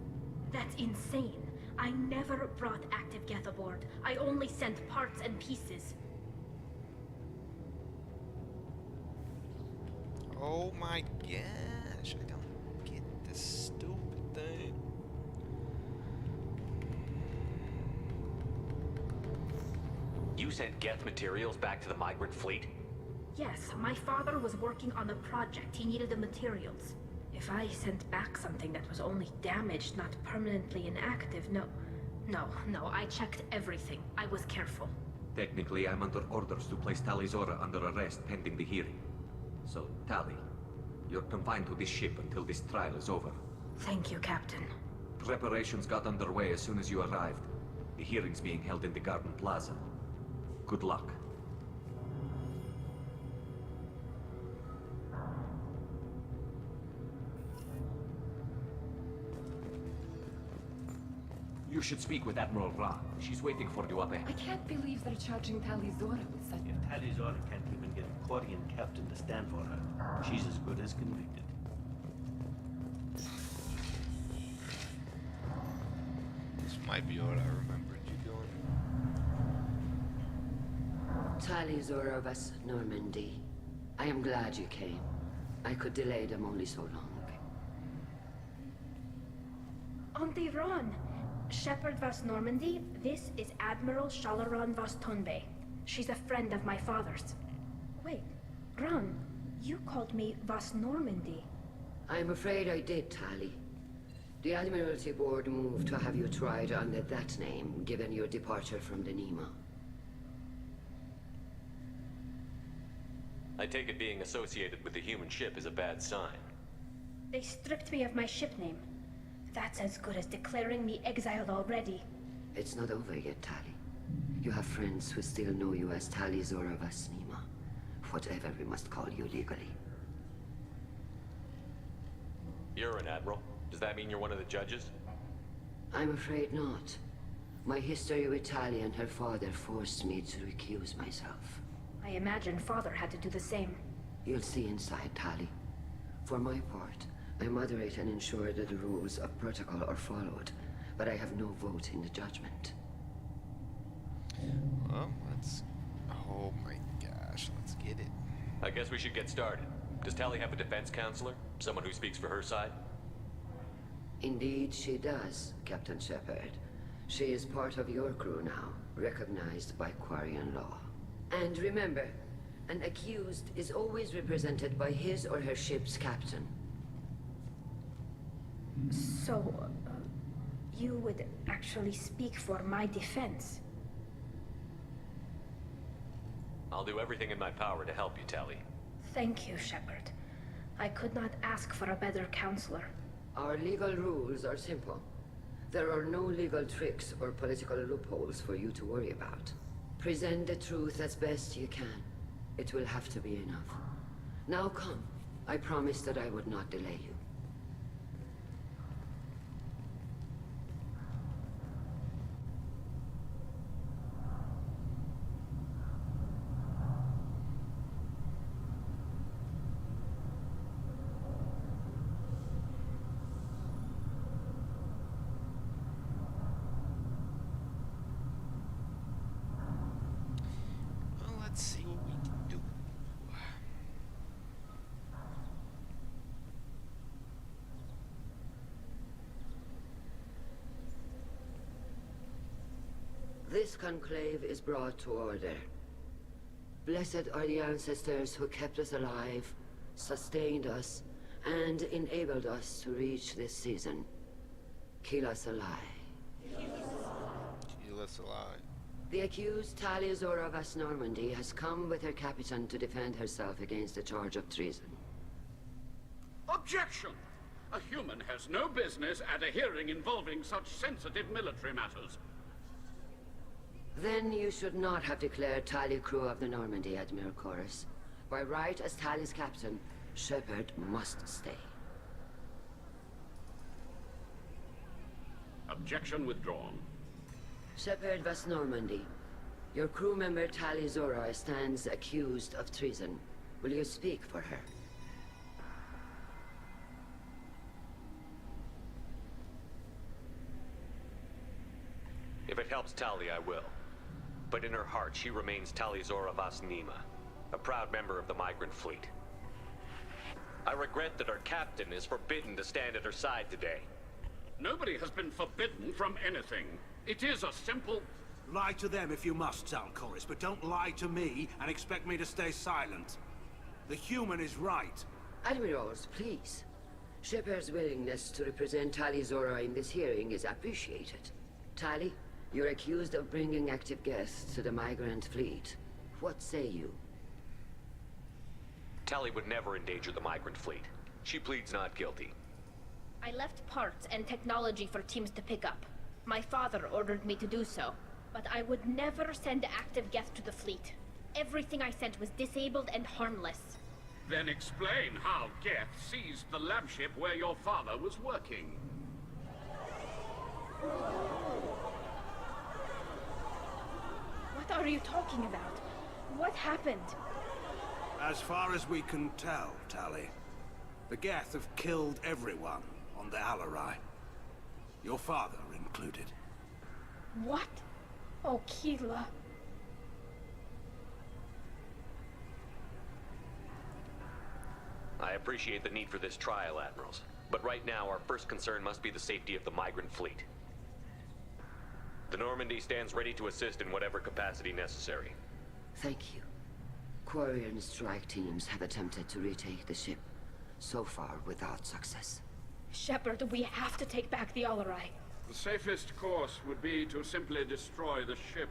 That's insane. I never brought active Geth aboard. I only sent parts and pieces. Oh my gosh, I don't get this stupid thing. You sent Geth materials back to the migrant fleet? Yes, my father was working on a project. He needed the materials. If I sent back something that was only damaged, not permanently inactive, no, I checked everything. I was careful. Technically, I'm under orders to place Talizora under arrest pending the hearing. So, Tali, you're confined to this ship until this trial is over. Thank you, Captain. Preparations got underway as soon as you arrived. The hearing's being held in the Garden Plaza. Good luck. You should speak with Admiral Ra. She's waiting for you up ahead. I can't believe they're charging Talizora with such... If Talizora can't even get a Quarian captain to stand for her, she's as good as convicted. This might be what I remembered you doing. Talizora vas Normandy. I am glad you came. I could delay them only so long. Auntie Ron! Shepard Vas Normandy, this is Admiral Shalaran Vas Tonbe. She's a friend of my father's. Wait, Ron, you called me Vas Normandy. I'm afraid I did, Tali. The Admiralty Board moved to have you tried under that name, given your departure from the Nima. I take it being associated with the human ship is a bad sign. They stripped me of my ship name. That's as good as declaring me exiled already. It's not over yet, Tali. You have friends who still know you as Tali Zora Vasnima. Whatever we must call you legally. You're an admiral. Does that mean you're one of the judges? I'm afraid not. My history with Tali and her father forced me to recuse myself. I imagine Father had to do the same. You'll see inside, Tali. For my part, I moderate and ensure that the rules of protocol are followed, but I have no vote in the judgment. Well, let's... Oh my gosh, let's get it. I guess we should get started. Does Tali have a defense counselor? Someone who speaks for her side? Indeed, she does, Captain Shepard. She is part of your crew now, recognized by Quarian law. And remember, an accused is always represented by his or her ship's captain. So, you would actually speak for my defense? I'll do everything in my power to help you, Tali. Thank you, Shepard. I could not ask for a better counselor. Our legal rules are simple. There are no legal tricks or political loopholes for you to worry about. Present the truth as best you can. It will have to be enough. Now come. I promised that I would not delay you. Well, let's see what we can do. This conclave is brought to order. Blessed are the ancestors who kept us alive, sustained us, and enabled us to reach this season. Keep us alive. Keep us alive. The accused Tali Zora Vas Normandy has come with her captain to defend herself against the charge of treason. Objection! A human has no business at a hearing involving such sensitive military matters. Then you should not have declared Tali crew of the Normandy, Admiral Chorus. By right as Tali's captain, Shepard must stay. Objection withdrawn. Shepard Vas Normandy, your crew member Tali Zora stands accused of treason. Will you speak for her? If it helps Tali, I will. But in her heart, she remains Tali Zora Vas Nima, a proud member of the migrant fleet. I regret that our captain is forbidden to stand at her side today. Nobody has been forbidden from anything. It is a simple... Lie to them if you must, Zalcoris, but don't lie to me and expect me to stay silent. The human is right. Admirals, please. Shepard's willingness to represent Tali Zora in this hearing is appreciated. Tali, you're accused of bringing active guests to the migrant fleet. What say you? Tali would never endanger the migrant fleet. She pleads not guilty. I left parts and technology for teams to pick up. My father ordered me to do so, but I would never send active guests to the fleet. Everything I sent was disabled and harmless. Then explain how Geth seized the lab ship where your father was working. What are you talking about? What happened? As far as we can tell, Tali, the Geth have killed everyone on the Alarai. Your father included. What? Oh, Keela. I appreciate the need for this trial, Admirals. But right now, our first concern must be the safety of the migrant fleet. The Normandy stands ready to assist in whatever capacity necessary. Thank you. Quarian strike teams have attempted to retake the ship, so far without success. Shepard, we have to take back the Alarai. The safest course would be to simply destroy the ship.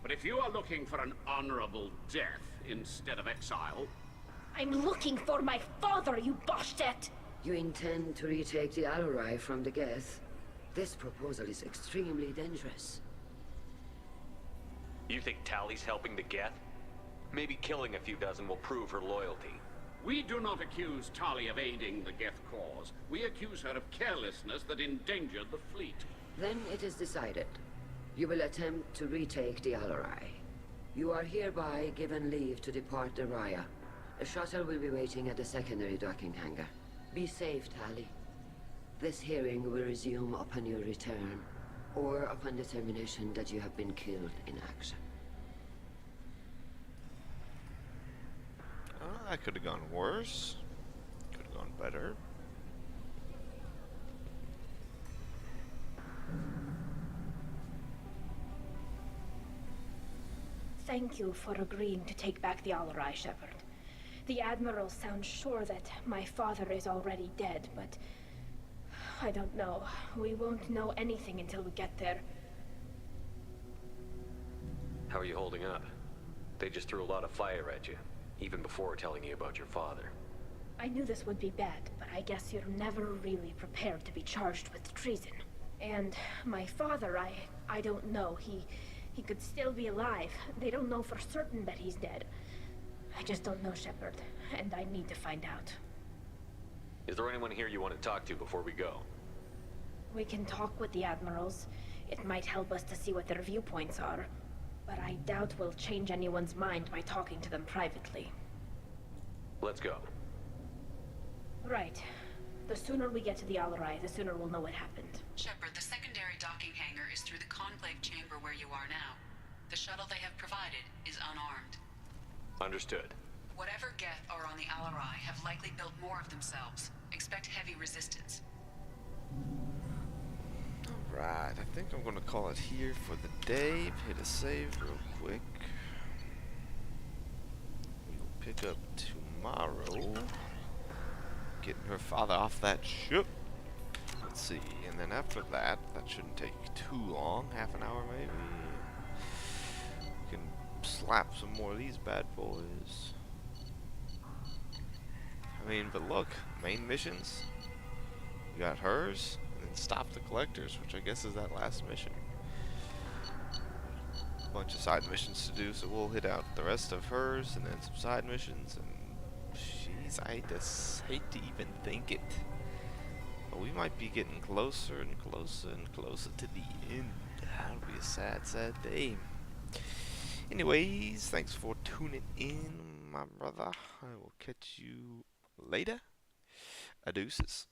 But if you are looking for an honorable death instead of exile... I'm looking for my father, you bastet! You intend to retake the Alarai from the Geth? This proposal is extremely dangerous. You think Tally's helping the Geth? Maybe killing a few dozen will prove her loyalty. We do not accuse Tali of aiding the Geth cause. We accuse her of carelessness that endangered the fleet. Then it is decided. You will attempt to retake the Alarai. You are hereby given leave to depart the Raya. A shuttle will be waiting at the secondary docking hangar. Be safe, Tali. This hearing will resume upon your return, or upon determination that you have been killed in action. Oh, that could have gone worse. Could have gone better. Thank you for agreeing to take back the Alarai, Shepard. The Admiral sounds sure that my father is already dead, but I don't know. We won't know anything until we get there. How are you holding up? They just threw a lot of fire at you, even before telling you about your father. I knew this would be bad, but I guess you're never really prepared to be charged with treason. And my father, I don't know. He could still be alive. They don't know for certain that he's dead. I just don't know, Shepard, and I need to find out. Is there anyone here you want to talk to before we go? We can talk with the Admirals. It might help us to see what their viewpoints are. But I doubt we'll change anyone's mind by talking to them privately. Let's go. Right. The sooner we get to the Alarai, the sooner we'll know what happened. Shepard, the secondary docking hangar is through the conclave chamber where you are now. The shuttle they have provided is unarmed. Understood. Whatever Geth are on the Alarai have likely built more of themselves. Expect heavy resistance. Alright, I think I'm gonna call it here for the day. Hit a save real quick. We'll pick up tomorrow. Getting her father off that ship. Let's see, and then after that, that shouldn't take too long, half an hour maybe. We can slap some more of these bad boys. I mean, but look, main missions. You got hers, and then stop the collectors, which I guess is that last mission. A bunch of side missions to do, so we'll hit out the rest of hers, and then some side missions, and jeez, I just hate to even think it. But we might be getting closer and closer and closer to the end. That'll be a sad, sad day. Anyways, thanks for tuning in, my brother. I will catch you later. Adeuces.